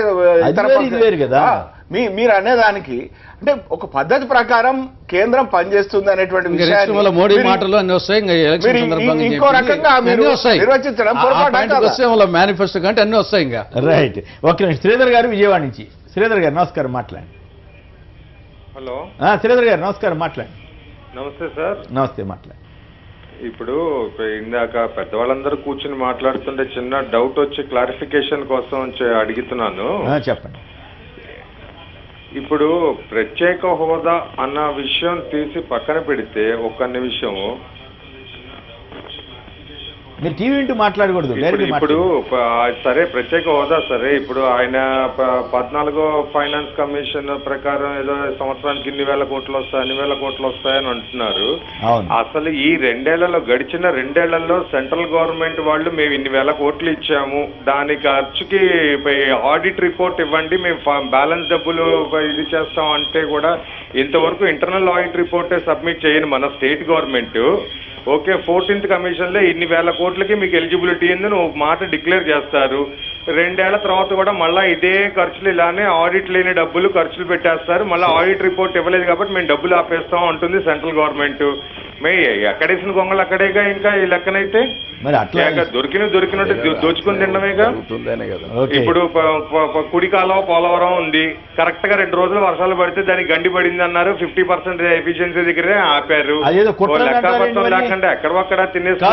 మీరు అనేదానికి అంటే ఒక పద్ధతి ప్రకారం కేంద్రం పనిచేస్తుంది అనేటువంటి విషయాన్ని మోడీ మాటలు అన్ని వస్తాయి. ఇంకో రకంగా నిర్వచించడం మేనిఫెస్టో కంటే అన్ని వస్తాయి. ఇంకా రైట్. ఓకే. శ్రీధర్ గారు విజయవాడ నుంచి. శ్రీధర్ గారు నమస్కారం, మాట్లాడండి. హలో శ్రీధర్ గారు నమస్కారం, మాట్లాడండి. నమస్తే సార్. నమస్తే, మాట్లాడండి. ఇప్పుడు ఇందాక పెద్దవాళ్ళందరూ కూర్చుని మాట్లాడుతుంటే చిన్న డౌట్ వచ్చి క్లారిఫికేషన్ కోసం అడుగుతున్నాను. చెప్పండి. ఇప్పుడు ప్రత్యేక హోదా అన్న విషయం తీసి పక్కన పెడితే ఒక్క నిమిషం, మీరు టీవీ వింటూ మాట్లాడకూడదు. ఇప్పుడు సరే ప్రత్యేక హోదా సరే, ఇప్పుడు ఆయన 14వ ఫైనాన్స్ కమిషన్ ప్రకారం ఏదో సంవత్సరానికి ఇన్ని వేల కోట్లు వస్తాయి, అన్ని వేల కోట్లు వస్తాయని అంటున్నారు. అసలు ఈ గడిచిన రెండేళ్లలో సెంట్రల్ గవర్నమెంట్ వాళ్ళు మేము ఇన్ని వేల కోట్లు ఇచ్చాము, దాని ఖర్చుకి ఆడిట్ రిపోర్ట్ ఇవ్వండి, మేము బ్యాలెన్స్ డబ్బులు ఇది చేస్తాం అంటే కూడా ఇంతవరకు ఇంటర్నల్ ఆడిట్ రిపోర్టే సబ్మిట్ చేయను మన స్టేట్ గవర్నమెంట్. ఓకే, 14th కమిషన్లో ఇన్ని వేల కోట్లకి మీకు ఎలిజిబిలిటీ ఉందని ఒక మాట డిక్లేర్ చేస్తారు. 2 ఏళ్ల తర్వాత కూడా మళ్ళీ ఇదే ఖర్చులు ఇలానే ఆడిట్ లేని డబ్బులు ఖర్చులు పెట్టేస్తారు. మళ్ళీ ఆడిట్ రిపోర్ట్ ఇవ్వలేదు కాబట్టి మేము డబ్బులు ఆపేస్తాం అంటుంది సెంట్రల్ గవర్నమెంట్. ఎక్కడేసిన గొంగలు అక్కడేగా. ఇంకా ఈ లెక్కనైతే దొరికినట్టు దోచుకుని తినడమేగా. ఇప్పుడు కుడి కాలువ పోలవరం ఉంది, కరెక్ట్ గా 2 రోజులు వర్షాలు పడితే దానికి గండి పడింది అన్నారు. 50% ఎఫిషియన్సీ దగ్గరే ఆపారు. లెక్కపత్రం లేకుండా ఎక్కడొక్కడ తినేసి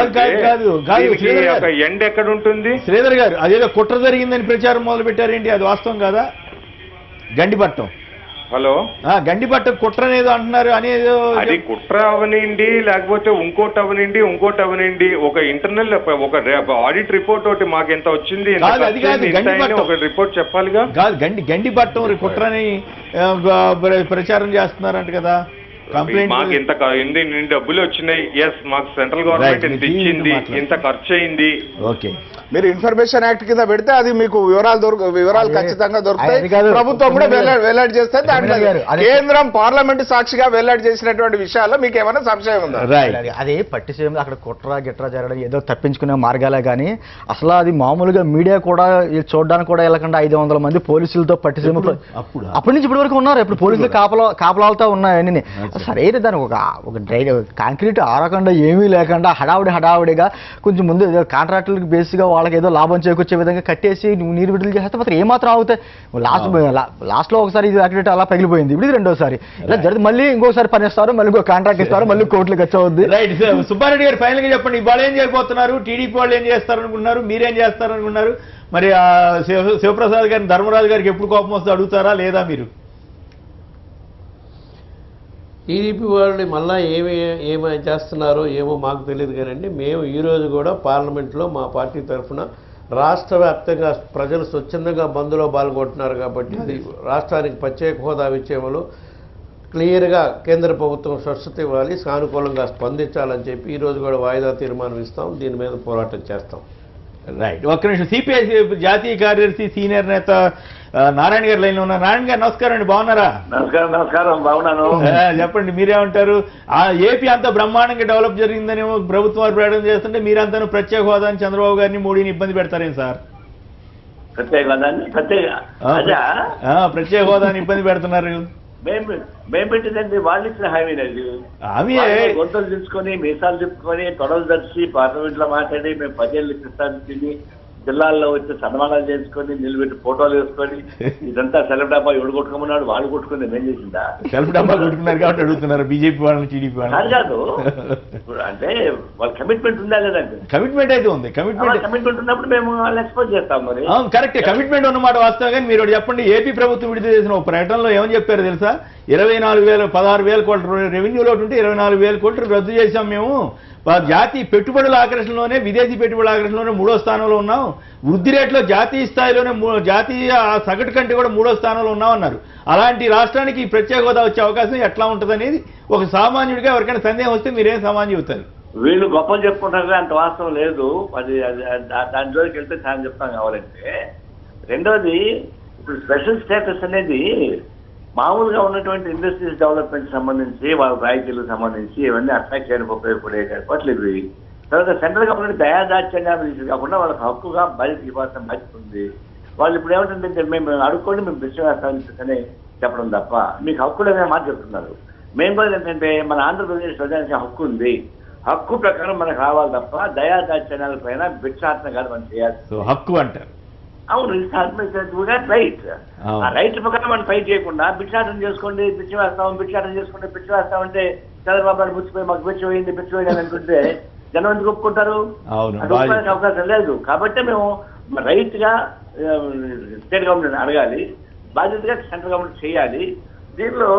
ఎండ్ ఎక్కడ ఉంటుంది? శ్రీధర్ గారు, అదేదో కుట్ర జరిగిందని ప్రచారం మొదలు పెట్టారేంటి? అది వాస్తవం కాదా? గండిపట్టం. హలో, గండిపట్ట కుట్ర అనేది అంటున్నారు. అనేది అది కుట్ర అవనండి, లేకపోతే ఇంకోటి అవనండి. ఒక ఇంటర్నల్ ఒక ఆడిట్ రిపోర్ట్ ఒకటి మాకు ఎంత వచ్చింది ఒక రిపోర్ట్ చెప్పాలిగా. కాదు, గండిపట్టం కుట్రని ప్రచారం చేస్తున్నారంట కదా. మాకు ఇన్ని డబ్బులు వచ్చినాయి, ఎస్ మాకు సెంట్రల్ గవర్నమెంట్ ఎంత ఇచ్చింది, ఇంత ఖర్చు అయింది. ఓకే, మీరు ఇన్ఫర్మేషన్ యాక్ట్ కింద పెడితే అది మీకు వివరాలు ఖచ్చితంగా దొరుకుతాయి. ప్రభుత్వం కూడా వెల్లడి చేస్తే దాంట్లో కేంద్రం పార్లమెంట్ సాక్షిగా వెల్లడి చేసినటువంటి విషయాల్లో మీకు ఏమైనా సంశయం ఉందా? అది పట్టిసేయం అక్కడ కుట్ర గిట్ర జరగడం ఏదో తప్పించుకునే మార్గాలే కానీ అసలు అది మామూలుగా మీడియా కూడా చూడడానికి కూడా వెళ్ళకుండా 500 మంది పోలీసులతో పట్టిసేమ అప్పటి నుంచి ఇప్పటి వరకు ఉన్నారు. ఇప్పుడు పోలీసులు కాపలాలతో ఉన్నాయి. సరైన దాని ఒక కాంక్రీట్ ఆరకుండా ఏమీ లేకుండా హడావుడిగా కొంచెం ముందు ఏదో కాంట్రాక్టులకు బేస్గా వాళ్ళకి ఏదో లాభం చేకూర్చే విధంగా కట్టేసి నీరు విడుదల చేస్తే మాత్రం ఏమాత్రం అవుతాయి. లాస్ట్లో ఒకసారి ఇది యాక్టివిటీ అలా పగిలిపోయింది, ఇప్పుడు ఇది రెండోసారి ఇలా జరిగింది. మళ్ళీ ఇంకోసారి పని ఇస్తారు, మళ్ళీ ఇంకో కాంట్రాక్ట్ ఇస్తారు, మళ్ళీ కోర్టులకు ఖర్చు అవుద్ది. రైట్. సుబ్బారెడ్డి గారు ఫైనల్ గా చెప్పండి, ఇవాళ ఏం చేయబోతున్నారు? టీడీపీ వాళ్ళు ఏం చేస్తారనుకుంటున్నారు? మీరేం చేస్తారనుకుంటున్నారు? మరి శివప్రసాద్ గారిని, ధర్మరాజు గారికి ఎప్పుడు కోపం వస్తే అడుగుతారా లేదా మీరు? టీడీపీ వాళ్ళని మళ్ళా ఏమి చేస్తున్నారో ఏమో మాకు తెలియదు కానండి, మేము ఈరోజు కూడా పార్లమెంట్లో మా పార్టీ తరఫున రాష్ట్ర వ్యాప్తంగా ప్రజలు స్వచ్ఛందంగా బంద్లో పాల్గొంటున్నారు కాబట్టి అది రాష్ట్రానికి ప్రత్యేక హోదా విషయంలో క్లియర్గా కేంద్ర ప్రభుత్వం స్వచ్ఛత ఇవ్వాలి, సానుకూలంగా స్పందించాలని చెప్పి ఈరోజు కూడా వాయిదా తీర్మానం ఇస్తాం, దీని మీద పోరాటం చేస్తాం. రైట్. ఒక్క నిమిషం. సిపిఐ జాతీయ కార్యదర్శి సీనియర్ నేత నారాయణ గారు లైన్లో ఉన్నారు. నారాయణ గారు నమస్కారం అండి, బాగున్నారా? నమస్కారం, బాగున్నాను. చెప్పండి, మీరేమంటారు? ఏపీ అంతా బ్రహ్మాండంగా డెవలప్ జరిగిందని ప్రభుత్వం వారు ప్రకటన చేస్తుంటే మీరంతా ప్రత్యేక హోదాని చంద్రబాబు గారిని మోడీని ఇబ్బంది పెడతారేం సార్? ప్రత్యేక హోదాని ఇబ్బంది పెడుతున్నారు. మేము పెట్టిందండి వాళ్ళు ఇచ్చిన హామీ గొంతులు తీసుకొని మీసాలు తిప్పుకొని తొడలు తెరిచి పార్లమెంట్ లో మాట్లాడి మేము 10 ఏళ్ళు ఇస్తాను, జిల్లాల్లో వచ్చి సన్మానాలు చేసుకొని నిలబెట్టి ఫోటోలు వేసుకొని ఇదంతా సెల్ఫ్ డబ్బా ఎవడు కొట్టుకోమన్నాడు, వాళ్ళు కొట్టుకుని ఏం చేసిందా? సెల్ఫ్ డబ్బా కొట్టుకున్నారు కాబట్టి అడుగుతున్నారు బీజేపీ వాళ్ళని, టీడీపీ వాళ్ళని కాదు. అంటే వాళ్ళ కమిట్మెంట్ ఉందా లేదండి? కమిట్మెంట్ అయితే ఉంది. కమిట్మెంట్ ఉన్నప్పుడు మేము వాళ్ళు ఎక్స్పోజ్ చేస్తాం. మరి కరెక్ట్, కమిట్మెంట్ ఉన్నమాట వాస్తవం. కానీ మీరు చెప్పండి, ఏపీ ప్రభుత్వం విడుదల చేసిన ఒక ప్రకటనలో ఏమని చెప్పారు తెలుసా? 16,000 కోట్ల రెవెన్యూ లోటు ఉంటే 24,000 కోట్లు రద్దు చేశాం మేము. జాతీయ పెట్టుబడుల ఆకర్షణలోనే, విదేశీ పెట్టుబడుల ఆకర్షణలోనే 3వ స్థానంలో ఉన్నాం. వృద్ధి రేట్లో జాతీయ స్థాయిలోనే జాతీయ సగటు కంటే కూడా 3వ స్థానంలో ఉన్నామన్నారు. అలాంటి రాష్ట్రానికి ప్రత్యేక హోదా వచ్చే అవకాశం ఎట్లా ఉంటుందనేది ఒక సామాన్యుడిగా ఎవరికైనా సందేహం వస్తే మీరేం సమాధానం చెబుతారు? వీళ్ళు గొప్పలు చెప్పుకుంటారు, అంత వాస్తవం లేదు. అది దాని జోలికి వెళ్తే చాలా చెప్తాం కావాలంటే. రెండోది, ఇప్పుడు స్పెషల్ స్టేటస్ అనేది మామూలుగా ఉన్నటువంటి ఇండస్ట్రీస్ డెవలప్మెంట్ సంబంధించి వాళ్ళ రాయితీలకు సంబంధించి ఇవన్నీ అట్రాక్ట్ చేయడానికి ఉపయోగపడే ఏర్పాట్లు ఇవి. తర్వాత సెంట్రల్ గవర్నమెంట్ దయాదాచ్యంగా కాకుండా వాళ్ళకి హక్కుగా బయటకు ఇవ్వాల్సిన బాధ్యత ఉంది. వాళ్ళు ఇప్పుడు ఏమంటుంటే మేము అడుక్కోండి, మేము దృష్టి వేస్తామని చెప్పడం తప్ప మీకు హక్కు లేదని మాట చెప్తున్నారు. మేము కూడా ఏంటంటే మన ఆంధ్రప్రదేశ్ ప్రజానికి హక్కు ఉంది, హక్కు ప్రకారం మనకు రావాలి తప్ప దయాదాచ్యాల పైన భిక్షాటన కాదు మనం చేయాలి. హక్కు అంటారు. అవును, రైట్. ఆ రైట్ ప్రకారం మనం ఫైట్ చేయకుండా భిక్షాటన చేసుకోండి, భిక్షాటన వేస్తామంటే చంద్రబాబు నాయుడు ముచ్చిపోయి మాకు బిచ్చ పోయింది అనుకుంటే జనం ఎందుకు ఒప్పుకుంటారు? ఒప్పుకోవడానికి అవకాశం లేదు. కాబట్టి మేము రైట్ గా స్టేట్ గవర్నమెంట్ అడగాలి, బాధ్యతగా సెంట్రల్ గవర్నమెంట్ చేయాలి. దీనిలో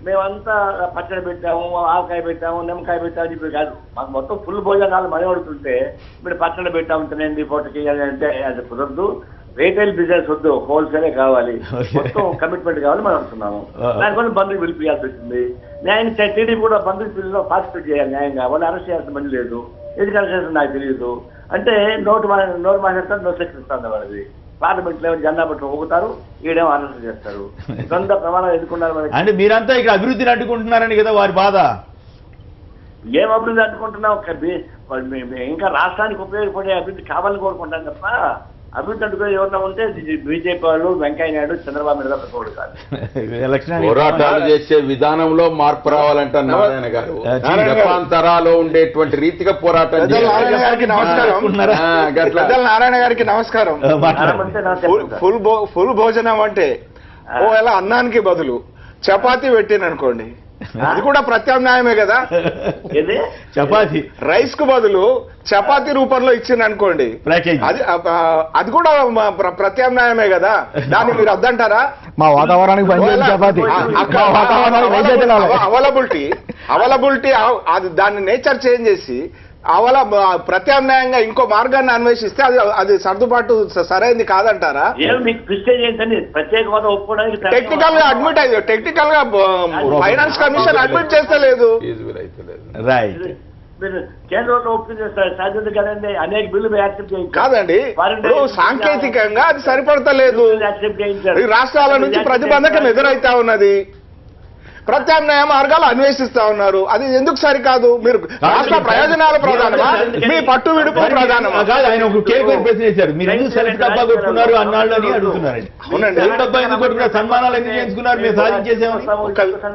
మేమంతా పచ్చడి పెట్టాము, ఆవకాయ పెట్టాము, నిమ్మకాయ పెట్టాము చెప్పి కాదు. మాకు మొత్తం ఫుల్ భోజనాలు మనీ పడుతుంటే మీరు పచ్చడి పెట్టాము తినండి ఫోటో చేయాలి అంటే అది కుదరదు. రీటైల్ బిజినెస్ వద్దు, హోల్సేలే కావాలి, మొత్తం కమిట్మెంట్ కావాలి మనం అంటున్నాము. దానికోసం బంధువులు పిలిపియాల్సి వచ్చింది. న్యాయం టీడీపీ కూడా బంధువుల పిల్లల్లో పార్టిసిపేట్ చేయాలి న్యాయంగా. వాళ్ళు అరెస్ట్ చేయాల్సిన పని లేదు, ఎందుకు అరెస్ట్ చేస్తుంది నాకు తెలియదు. అంటే నోరు మాట్లాడతారు, నోరు సెక్షన్ ఇస్తుంది వాళ్ళది. పార్లమెంట్ లో జెండా పట్టు ఊగుతారు, ఈడేమో అరెస్ట్ చేస్తారు. సొంత ప్రమాణాలు ఎదుర్కొన్నారు. అంటే మీరంతా ఇక్కడ అభివృద్ధిని అడ్డుకుంటున్నారని కదా వారి బాధ. ఏం అభివృద్ధి అడ్డుకుంటున్నాం? ఇంకా రాష్ట్రానికి ఉపయోగపడే అభివృద్ధి కావాలని కోరుకుంటాం తప్ప అభివృద్ధి అడ్డుకునే ఎవరైనా ఉంటే బీజేపీ వాళ్ళు, వెంకయ్య నాయుడు, చంద్రబాబు నాయుడు తప్పకూడదు కాదు. పోరాటాలు చేసే విధానంలో మార్పు రావాలంటారు నారాయణ గారు. జపాంతరాలో ఉండేటువంటి రీతిగా పోరాటం. నారాయణ గారికి నమస్కారం. ఫుల్ భోజనం అంటే ఎలా అన్నానికి బదులు చపాతీ పెట్టిననుకోండి, అది కూడా ప్రత్యామ్నాయమే కదా. చపాతీ రైస్ కు బదులు చపాతీ రూపంలో ఇచ్చింది అనుకోండి, అది కూడా ప్రత్యామ్నాయమే కదా. దాన్ని మీరు అద్దంటారా? మా వాతావరణానికి అవైలబిలిటీ అది దాన్ని నేచర్ చేంజ్ చేసి ప్రత్యామ్నాయంగా ఇంకో మార్గాన్ని అన్వేషిస్తే అది సర్దుబాటు సరైనది కాదంటారా? టెక్నికల్ గా అడ్మిట్ అయ్యి టెక్నికల్ గా ఫైనాన్స్ కమిషన్ అడ్మిట్ చేస్తలేదు. రైట్. కేంద్రంలో సాధ్యత కదండి, అనేక బిల్లు యాక్సెప్ట్ చేయించారు. కాదండి, సాంకేతికంగా అది సరిపడతలేదు. రాష్ట్రాల నుంచి ప్రతిబంధకం ఎదురైతా ఉన్నది, ప్రత్యామ్నాయ మార్గాలు అన్వేషిస్తా ఉన్నారు. అది ఎందుకు సరికాదు? మీరు రాష్ట్ర ప్రయోజనాల ప్రధానమా, మీ పట్టు విడుపు ప్రధానమా? ఆయన ఒక ప్రశ్న చేశారు, మీరు ఎందుకు సెల్ఫ్ డబ్బా కొట్టుకున్నారు అన్నాళ్ళు అని అడుగుతున్నారండి. అవునండి, సెల్ఫ్ డబ్బా ఎందుకు కొట్టుకున్నారు, సన్మానాలు ఎందుకు చేయించుకున్నారు, మేము సాధించేసామని.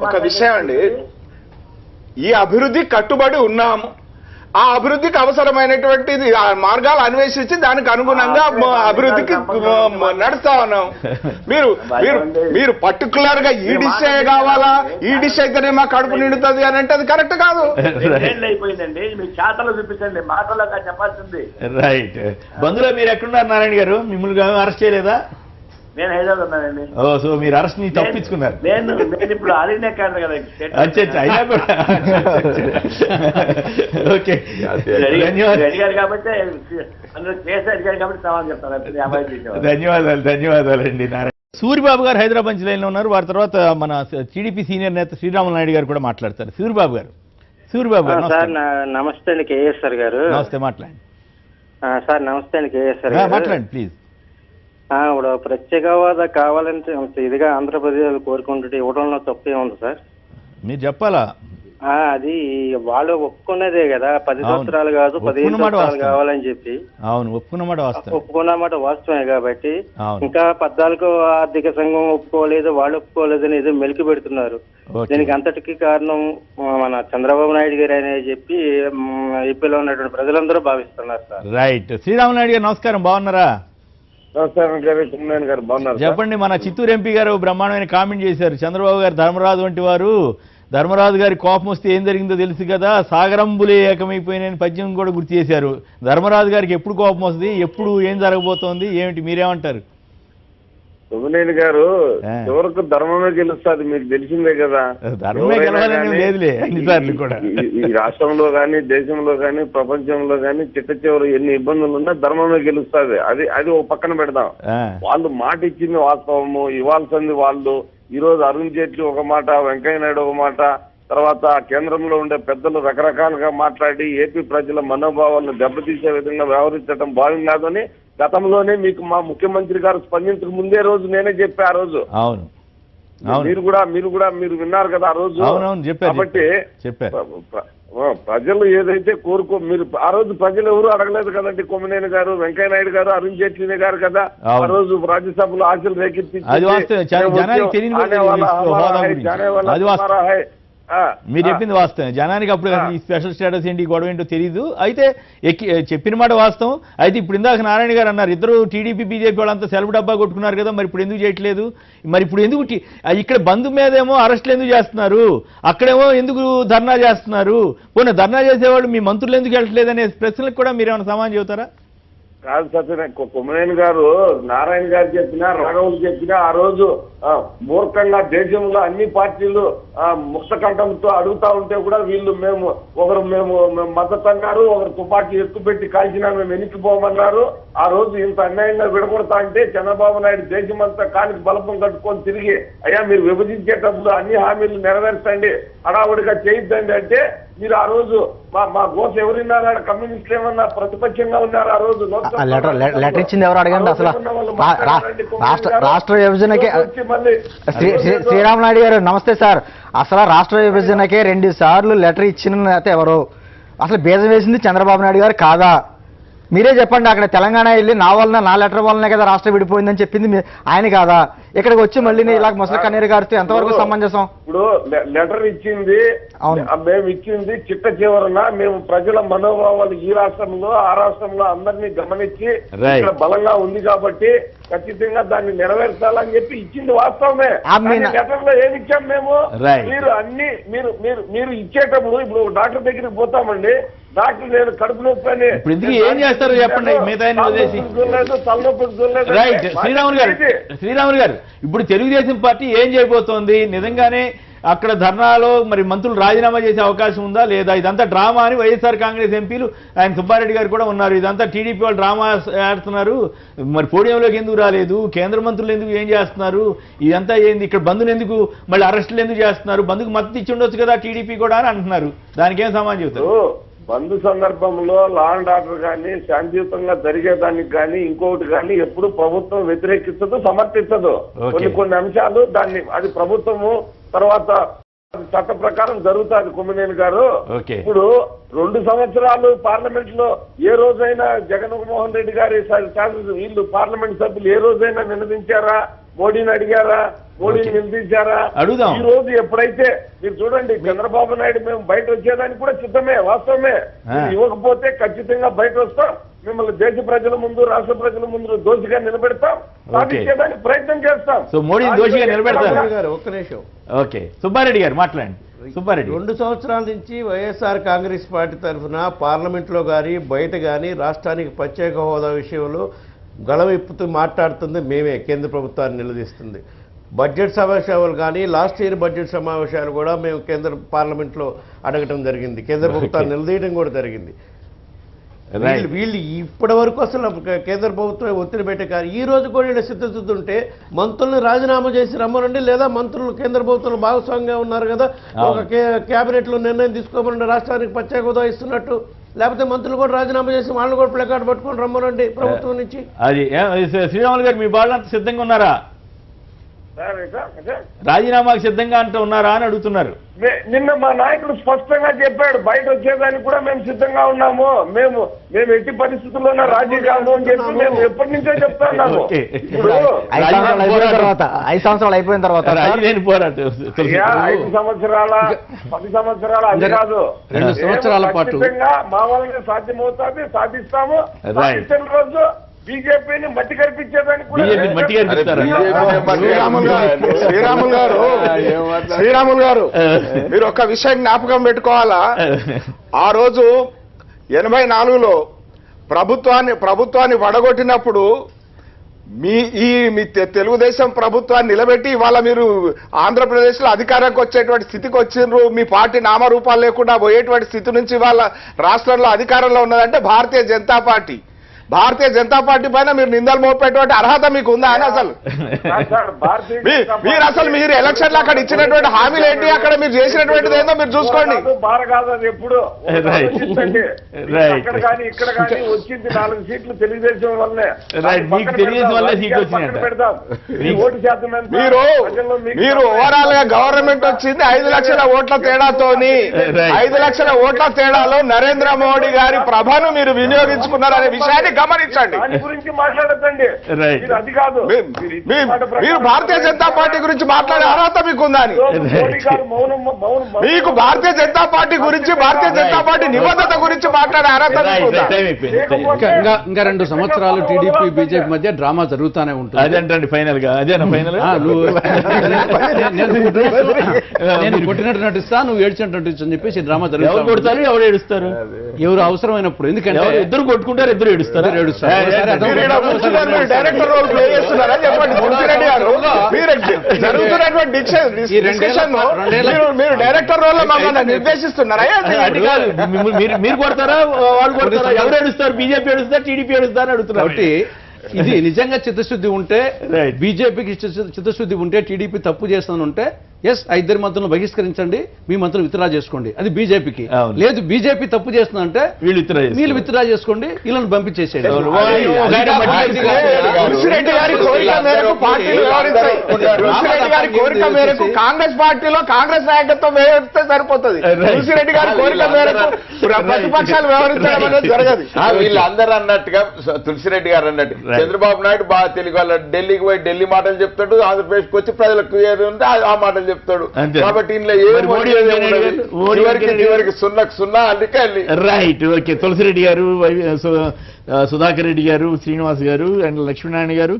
ఒక విషయం అండి, ఈ అభివృద్ధి కట్టుబడి ఉన్నాము, ఆ అభివృద్ధికి అవసరమైనటువంటిది ఆ మార్గాలు అన్వేషించి దానికి అనుగుణంగా అభివృద్ధికి నడుస్తా ఉన్నాం. మీరు మీరు మీరు పర్టికులర్ గా ఈ డిష్ కావాలా, ఈ డిష్ అయితేనే మా కడుపు నిండుతుంది అని అంటే అది కరెక్ట్ కాదు. అయిపోయిందండి, మీ చాటలో చూపించండి, మాటలో చెప్పాల్సింది. రైట్. బంధువులు మీరు ఎక్కడున్నారు నారాయణ గారు? మిమ్మల్ని అరెస్ట్ చేయలేదా? నేను హైదరాబాద్ ఉన్నానండి. ఓ, సో మీరు అరెస్ట్ ని తప్పించుకున్నారు. నేను ఇప్పుడు అలీనే కాదు కదా. అయినా కూడా ఓకే, అడిగారు కాబట్టి కేసు అడిగారు కాబట్టి సమాధానం చెప్తాను. ధన్యవాదాలండి నారాయణ. సూరిబాబు గారు హైదరాబాద్ లైన్లో ఉన్నారు. వారి తర్వాత మన టీడీపీ సీనియర్ నేత శ్రీరాములు నాయుడు గారు కూడా మాట్లాడతారు. సూరిబాబు గారు. సార్ నమస్తే అండి, కేఎస్ఆర్ గారు. నమస్తే, మాట్లాడండి సార్. నమస్తే అండి, కేఎస్ఆర్ గారు. మాట్లాడండి ప్లీజ్. ఇప్పుడు ప్రత్యేక హోదా కావాలంటే ఇదిగా ఆంధ్రప్రదేశ్ కోరుకుంటుంటే ఇవ్వడంలో తప్పే ఉంది సార్? మీరు చెప్పాలా? అది వాళ్ళు ఒప్పుకున్నదే కదా, 10 సంవత్సరాలు కాదు 15 సంవత్సరాలు కావాలని చెప్పి. అవును, ఒప్పుకున్నమాట వాస్తవమే. కాబట్టి ఇంకా 14 ఆర్థిక సంఘం ఒప్పుకోలేదు, వాళ్ళు ఒప్పుకోలేదని ఏదో మెలికి పెడుతున్నారు. దీనికి అంతటికి కారణం మన చంద్రబాబు నాయుడు గారు అని చెప్పి ఏపీలో ఉన్నటువంటి ప్రజలందరూ భావిస్తున్నారు సార్. రైట్. శ్రీరాములు నాయుడు గారు నమస్కారం, బాగున్నారా? చెప్పండి. మన చిత్తూరు ఎంపీ గారు బ్రహ్మాండమైన కామెంట్ చేశారు. చంద్రబాబు గారు ధర్మరాజు వంటి వారు, ధర్మరాజు గారి కోపం వస్తే ఏం జరిగిందో తెలుసు కదా, సాగరంబులే ఏకమైపోయిన పద్యం కూడా గుర్తు చేశారు. ధర్మరాజు గారికి ఎప్పుడు కోపం వస్తుంది, ఎప్పుడు ఏం జరగబోతోంది ఏమిటి, మీరేమంటారు? సుమనేని గారు ఎవరికి ధర్మమే గెలుస్తుంది, మీకు తెలిసిందే కదా. ఈ రాష్ట్రంలో గాని, దేశంలో గాని, ప్రపంచంలో గాని చిట్ట చివరి ఎన్ని ఇబ్బందులు ఉన్నా ధర్మమే గెలుస్తుంది. అది ఒక పక్కన పెడదాం. వాళ్ళు మాట ఇచ్చింది వాస్తవము, ఇవ్వాల్సింది వాళ్ళు. ఈ రోజు అరుణ్ జైట్లీ ఒక మాట, వెంకయ్య నాయుడు ఒక మాట, తర్వాత కేంద్రంలో ఉండే పెద్దలు రకరకాలుగా మాట్లాడి ఏపీ ప్రజల మనోభావాలను దెబ్బతీసే విధంగా వ్యవహరించడం బాగుండదని గతంలోనే మీకు మా ముఖ్యమంత్రి గారు స్పందించక ముందే రోజు నేనే చెప్పా. ఆ రోజు మీరు విన్నారు కదా ఆ రోజు. కాబట్టి ప్రజలు ఏదైతే మీరు ఆ రోజు ప్రజలు ఎవరు అడగలేదు కదండి. కొమ్మినేని గారు, వెంకయ్య నాయుడు గారు, అరుణ్ జైట్లీ గారు కదా ఆ రోజు రాజ్యసభలో ఆశలు రేకెత్తి మీరు చెప్పింది వాస్తవం. జనానికి అప్పుడు ఈ స్పెషల్ స్టేటస్ ఏంటి, గొడవ ఏంటో తెలియదు. అయితే చెప్పిన మాట వాస్తవం. అయితే ఇప్పుడు ఇందాక నారాయణ గారు అన్నారు, ఇద్దరు టీడీపీ బీజేపీ వాళ్ళంతా సెలవు డబ్బా కొట్టుకున్నారు కదా, మరి ఇప్పుడు ఎందుకు చేయట్లేదు? మరి ఇప్పుడు ఎందుకు ఇక్కడ బంధు మీదేమో అరెస్టులు ఎందుకు చేస్తున్నారు, అక్కడేమో ఎందుకు ధర్నా చేస్తున్నారు? పోనీ ధర్నా చేసేవాళ్ళు మీ మంత్రులు ఎందుకు వెళ్ళట్లేదు అనే ప్రశ్నలకు కూడా మీరు ఏమైనా సమాధానం చెబుతారా? కాదు సత్యన, కొమ్మనేని గారు నారాయణ గారు చెప్పినా, రాఘవులు చెప్పినా ఆ రోజు మూర్ఖంగా దేశంలో అన్ని పార్టీలు ముక్తకంఠంతో అడుగుతా ఉంటే కూడా వీళ్ళు మేము మద్దతు అన్నారు, ఒకరు తుపాకీ ఎక్కుపెట్టి కాల్చినా మేము వెనక్కిపోమన్నారు. ఆ రోజు ఇంత అన్యాయంగా విడగొడతా అంటే చంద్రబాబు నాయుడు దేశమంతా కాలికి బలపం కట్టుకొని తిరిగి అయ్యా మీరు విభజించేటప్పుడు అన్ని హామీలు నెరవేర్చండి, హడావుడిగా చేయొద్దండి అంటే మీరు ఆ రోజు మా గోస ఎవరున్నారా? కమ్యూనిస్టులు ఏమన్నా ప్రతిపక్షంగా ఉన్నారు ఆ రోజు? లెటర్ ఇచ్చింది ఎవరు అడగండి అసలు. రాష్ట్ర విభజనకే శ్రీరామనాయుడు గారు నమస్తే సార్. అసలు రాష్ట్ర విభజనకే 2 సార్లు లెటర్ ఇచ్చిన అయితే ఎవరు? అసలు బీజం వేసింది చంద్రబాబు నాయుడు గారు కాదా? మీరే చెప్పండి. అక్కడ తెలంగాణ వెళ్ళి నా లెటర్ వల్లనే కదా రాష్ట్రం విడిపోయిందని చెప్పింది ఆయన కాదా? ఇక్కడికి వచ్చి మళ్ళీ ఇలా ముసలి కన్నీరు గారితో ఎంతవరకు సమంజసం? ఇప్పుడు లెటర్ ఇచ్చింది మేము ఇచ్చింది చిట్ట చివరన మేము ప్రజల మనోభావాలు ఈ రాష్ట్రంలో ఆ రాష్ట్రంలో అందరినీ గమనించి ఇక్కడ బలంగా ఉంది కాబట్టి ఖచ్చితంగా దాన్ని నెరవేర్చాలని చెప్పి ఇచ్చింది వాస్తవమే. లెటర్ లో ఏమి ఇచ్చాం మేము? మీరు అన్ని మీరు ఇచ్చేటప్పుడు ఇప్పుడు డాక్టర్ దగ్గరికి పోతామండి, డాక్టర్ నేను కడుపు నొప్పి అని ఏం చేస్తారు చెప్పండి, రైట్. శ్రీరాములు గారు ఇప్పుడు తెలుగుదేశం పార్టీ ఏం చేయబోతోంది? నిజంగానే అక్కడ ధర్నాలో మరి మంత్రులు రాజీనామా చేసే అవకాశం ఉందా లేదా? ఇదంతా డ్రామా అని వైఎస్ఆర్ కాంగ్రెస్ ఎంపీలు, ఆయన సుబ్బారెడ్డి గారు కూడా ఉన్నారు, ఇదంతా టీడీపీ వాళ్ళు డ్రామా ఆడుతున్నారు, మరి పోడియంలోకి ఎందుకు రాలేదు, కేంద్ర మంత్రులు ఎందుకు ఏం చేస్తున్నారు, ఇదంతా ఏంది, ఇక్కడ బంధుని ఎందుకు మళ్ళీ అరెస్టులు ఎందుకు చేస్తున్నారు, బంధుకు మద్దతు ఇచ్చి ఉండొచ్చు కదా టీడీపీ కూడా అని అంటున్నారు. దానికి ఏం సమాధానం చెబుతారు? బంధు సందర్భంలో లా అండ్ ఆర్డర్ కానీ శాంతియుతంగా జరిగేదానికి కానీ ఇంకొకటి కానీ ఎప్పుడు ప్రభుత్వం వ్యతిరేకించదు, సమర్థించదు. కొన్ని అంశాలు అది ప్రభుత్వము తర్వాత చట్ట ప్రకారం జరుగుతుంది. కొమ్మినేని గారు ఇప్పుడు 2 సంవత్సరాలు పార్లమెంట్ లో ఏ రోజైనా జగన్మోహన్ రెడ్డి గారి వీళ్ళు పార్లమెంట్ సభ్యులు ఏ రోజైనా వినదించారా? మోడీని అడిగారా, మోడీని నిలదీశారా? అడుగుదాం. ఈ రోజు ఎప్పుడైతే మీరు చూడండి, చంద్రబాబు నాయుడు మేము బయట వచ్చేదానికి కూడా సిద్ధమే, వాస్తవమే. ఇవ్వకపోతే ఖచ్చితంగా బయట వస్తాం, మిమ్మల్ని దేశ ప్రజల ముందు, రాష్ట్ర ప్రజల ముందు దోషిగా నిలబెడతాం, సాధించేదానికి ప్రయత్నం చేస్తాం. సో మోడీని దోషిగా నిలబెడతారు. ఒక్క నిమిషం. ఓకే, సుబ్బారెడ్డి గారు మాట్లాడండి. సుబ్బారెడ్డి, 2 సంవత్సరాల నుంచి వైఎస్ఆర్ కాంగ్రెస్ పార్టీ తరఫున పార్లమెంట్లో కానీ బయట కానీ రాష్ట్రానికి ప్రత్యేక హోదా విషయంలో గళవిప్పుతూ మాట్లాడుతుంది మేమే, కేంద్ర ప్రభుత్వాన్ని నిలదీస్తుంది. బడ్జెట్ సమావేశాలు కానీ లాస్ట్ ఇయర్ బడ్జెట్ సమావేశాలు కూడా మేము కేంద్ర పార్లమెంట్లో అడగటం జరిగింది, కేంద్ర ప్రభుత్వాన్ని నిలదీయడం కూడా జరిగింది. వీళ్ళు ఇప్పటి వరకు అసలు కేంద్ర ప్రభుత్వం ఒత్తిడి పెట్టే కానీ ఈ రోజు కూడా సిద్ధశుద్ధి ఉంటే మంత్రులను రాజీనామా చేసి రమ్మనండి, లేదా మంత్రులు కేంద్ర ప్రభుత్వంలో భాగస్వామ్యంగా ఉన్నారు కదా, ఒక కేబినెట్ లో నిర్ణయం తీసుకోమనండి రాష్ట్రానికి ప్రత్యేక హోదా ఇస్తున్నట్టు, లేకపోతే మంత్రులు కూడా రాజీనామా చేసి వాళ్ళు కూడా ప్లకార్డు పట్టుకొని రమ్మనండి ప్రభుత్వం నుంచి. అది శ్రీరాములు గారు, మీ వాళ్ళంతా సిద్ధంగా ఉన్నారా? రాజీనామాకు సిద్ధంగా అంటూ ఉన్నారా అని అడుగుతున్నారు. నిన్న మా నాయకుడు స్పష్టంగా చెప్పాడు, బయట వచ్చేదానికి కూడా మేము సిద్ధంగా ఉన్నాము, మేము ఎట్టి పరిస్థితుల్లోనే రాజీ కాము అని చెప్పి మేము ఎప్పటి నుంచో చెప్తున్నాము. 5 సంవత్సరాలు అయిపోయిన తర్వాత 5 సంవత్సరాల 10 సంవత్సరాల అది కాదు, 2 సంవత్సరాల పాటు మా వాళ్ళని సాధ్యమవుతుంది, సాధిస్తాము. సాధించిన రోజు బీజేపీని మట్టి కనిపించేదానికి కూడా శ్రీరాములు గారు మీరు ఒక విషయం జ్ఞాపకం పెట్టుకోవాలా. ఆ రోజు 84లో ప్రభుత్వాన్ని వడగొట్టినప్పుడు మీ తెలుగుదేశం ప్రభుత్వాన్ని నిలబెట్టి ఇవాళ మీరు ఆంధ్రప్రదేశ్ లో అధికారానికి వచ్చేటువంటి స్థితికి వచ్చిండ్రు. మీ పార్టీ నామరూపాలు లేకుండా పోయేటువంటి స్థితి నుంచి ఇవాళ రాష్ట్రంలో అధికారంలో ఉన్నదంటే భారతీయ జనతా పార్టీ. భారతీయ జనతా పార్టీ పైన మీరు నిందలు మోపేటువంటి అర్హత మీకు ఉందా అని అసలు మీరు ఎలక్షన్లు అక్కడ ఇచ్చినటువంటి హామీలు ఏంటి, అక్కడ మీరు చేసినటువంటిది ఏందో మీరు చూసుకోండి. ఎప్పుడు అక్కడ కానీ ఇక్కడ కానీ వచ్చింది 4 సీట్లు తెలుగుదేశం వల్లే, ఓటు శాతం మీరు ఓవరాల్ గా గవర్నమెంట్ వచ్చింది 5 లక్షల ఓట్ల తేడాతోని. 5 లక్షల ఓట్ల తేడాలో నరేంద్ర మోడీ గారి ప్రభను మీరు వినియోగించుకున్నారనే విషయాన్ని గమనించండి. దాని గురించి మాట్లాడద్దండి, అది కాదు. మీరు భారతీయ జనతా పార్టీ గురించి మాట్లాడే అర్హత మీకు ఉందా అని. మీకు భారతీయ జనతా పార్టీ గురించి, భారతీయ జనతా పార్టీ నిబద్ధత గురించి మాట్లాడే అర్హత మీకు ఉందా? ఇంకా 2 సంవత్సరాలు టీడీపీ బీజేపీ మధ్య డ్రామా జరుగుతూనే ఉంటుంది. అదేంటండి ఫైనల్ గా, అదేనా ఫైనల్? నేను కొట్టినట్టు నటిస్తా, నువ్వు ఏడ్చినట్టు నటిస్తా అని చెప్పేసి డ్రామా జరుగుతుంది. ఎవరు కొడతారు, ఎవరు ఏడుస్తారు? ఎవరు అవసరమైనప్పుడు. ఎందుకంటే ఇద్దరు కొట్టుకుంటారు, ఇద్దరు ఏడుస్తారు. డైరెక్టర్ రోల్ ప్లే చేస్తున్నారా చెప్పండి. తులసిరెడ్డి గారు, జరుగుతున్నటువంటి డిస్కషన్ మీరు డైరెక్టర్ రోల్ లో మమ్మల్ని నిర్దేశిస్తున్నారా? మీరు కొడతారా, వాళ్ళు కొడతారా? ఎవరు ఏడుస్తారు? బీజేపీ ఏడుస్తారు, టీడీపీ ఏడుస్తారు అని అడుగుతున్నారు. కాబట్టి ఇది నిజంగా చిత్తశుద్ధి ఉంటే, బీజేపీకి చిత్తశుద్ధి ఉంటే, టీడీపీ తప్పు చేస్తుందంటే ఎస్, 5 మంత్రులను బహిష్కరించండి, మీ మంత్రులు విత్డ్రా చేసుకోండి, అది బీజేపీకి. లేదు బీజేపీ తప్పు చేస్తుందంటే వీళ్ళు విత్డ్రా చేసుకోండి, వీళ్ళని పంపించేసేయండి. తులసిరెడ్డి గారి కోరిక మేరకు కాంగ్రెస్ పార్టీలో కాంగ్రెస్ నాయకత్వం వ్యవహరిస్తే సరిపోతుంది. తులసిరెడ్డి గారి కోరిక మేరకు ప్రతిపక్షాలు వ్యవహరించడం అనేది జరగదు. వీళ్ళందరూ అన్నట్టుగా తులసిరెడ్డి గారు అన్నట్టు చంద్రబాబు నాయుడు బాగా తెలుగు వాళ్ళ ఢిల్లీకి పోయి ఢిల్లీ మాటలు చెప్తాడు, ఆంధ్రప్రదేశ్కి వచ్చి ప్రజలకు ఏది ఉంటే ఆ మాటలు చెప్తాడు. కాబట్టి ఇంట్లో చివరికి 0 అందుకే రైట్. ఓకే, తులసిరెడ్డి గారు, సుధాకర్ రెడ్డి గారు, శ్రీనివాస్ గారు అండ్ లక్ష్మీనారాయణ గారు,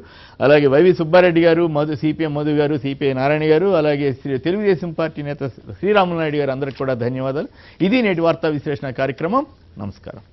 అలాగే వైవి సుబ్బారెడ్డి గారు, సిపిఎం మధు గారు, సిపిఐ నారాయణ గారు, అలాగే తెలుగుదేశం పార్టీ నేత శ్రీరాములు నాయుడు గారు, అందరికి కూడా ధన్యవాదాలు. ఇది నేటి వార్తా విశ్లేషణ కార్యక్రమం. నమస్కారం.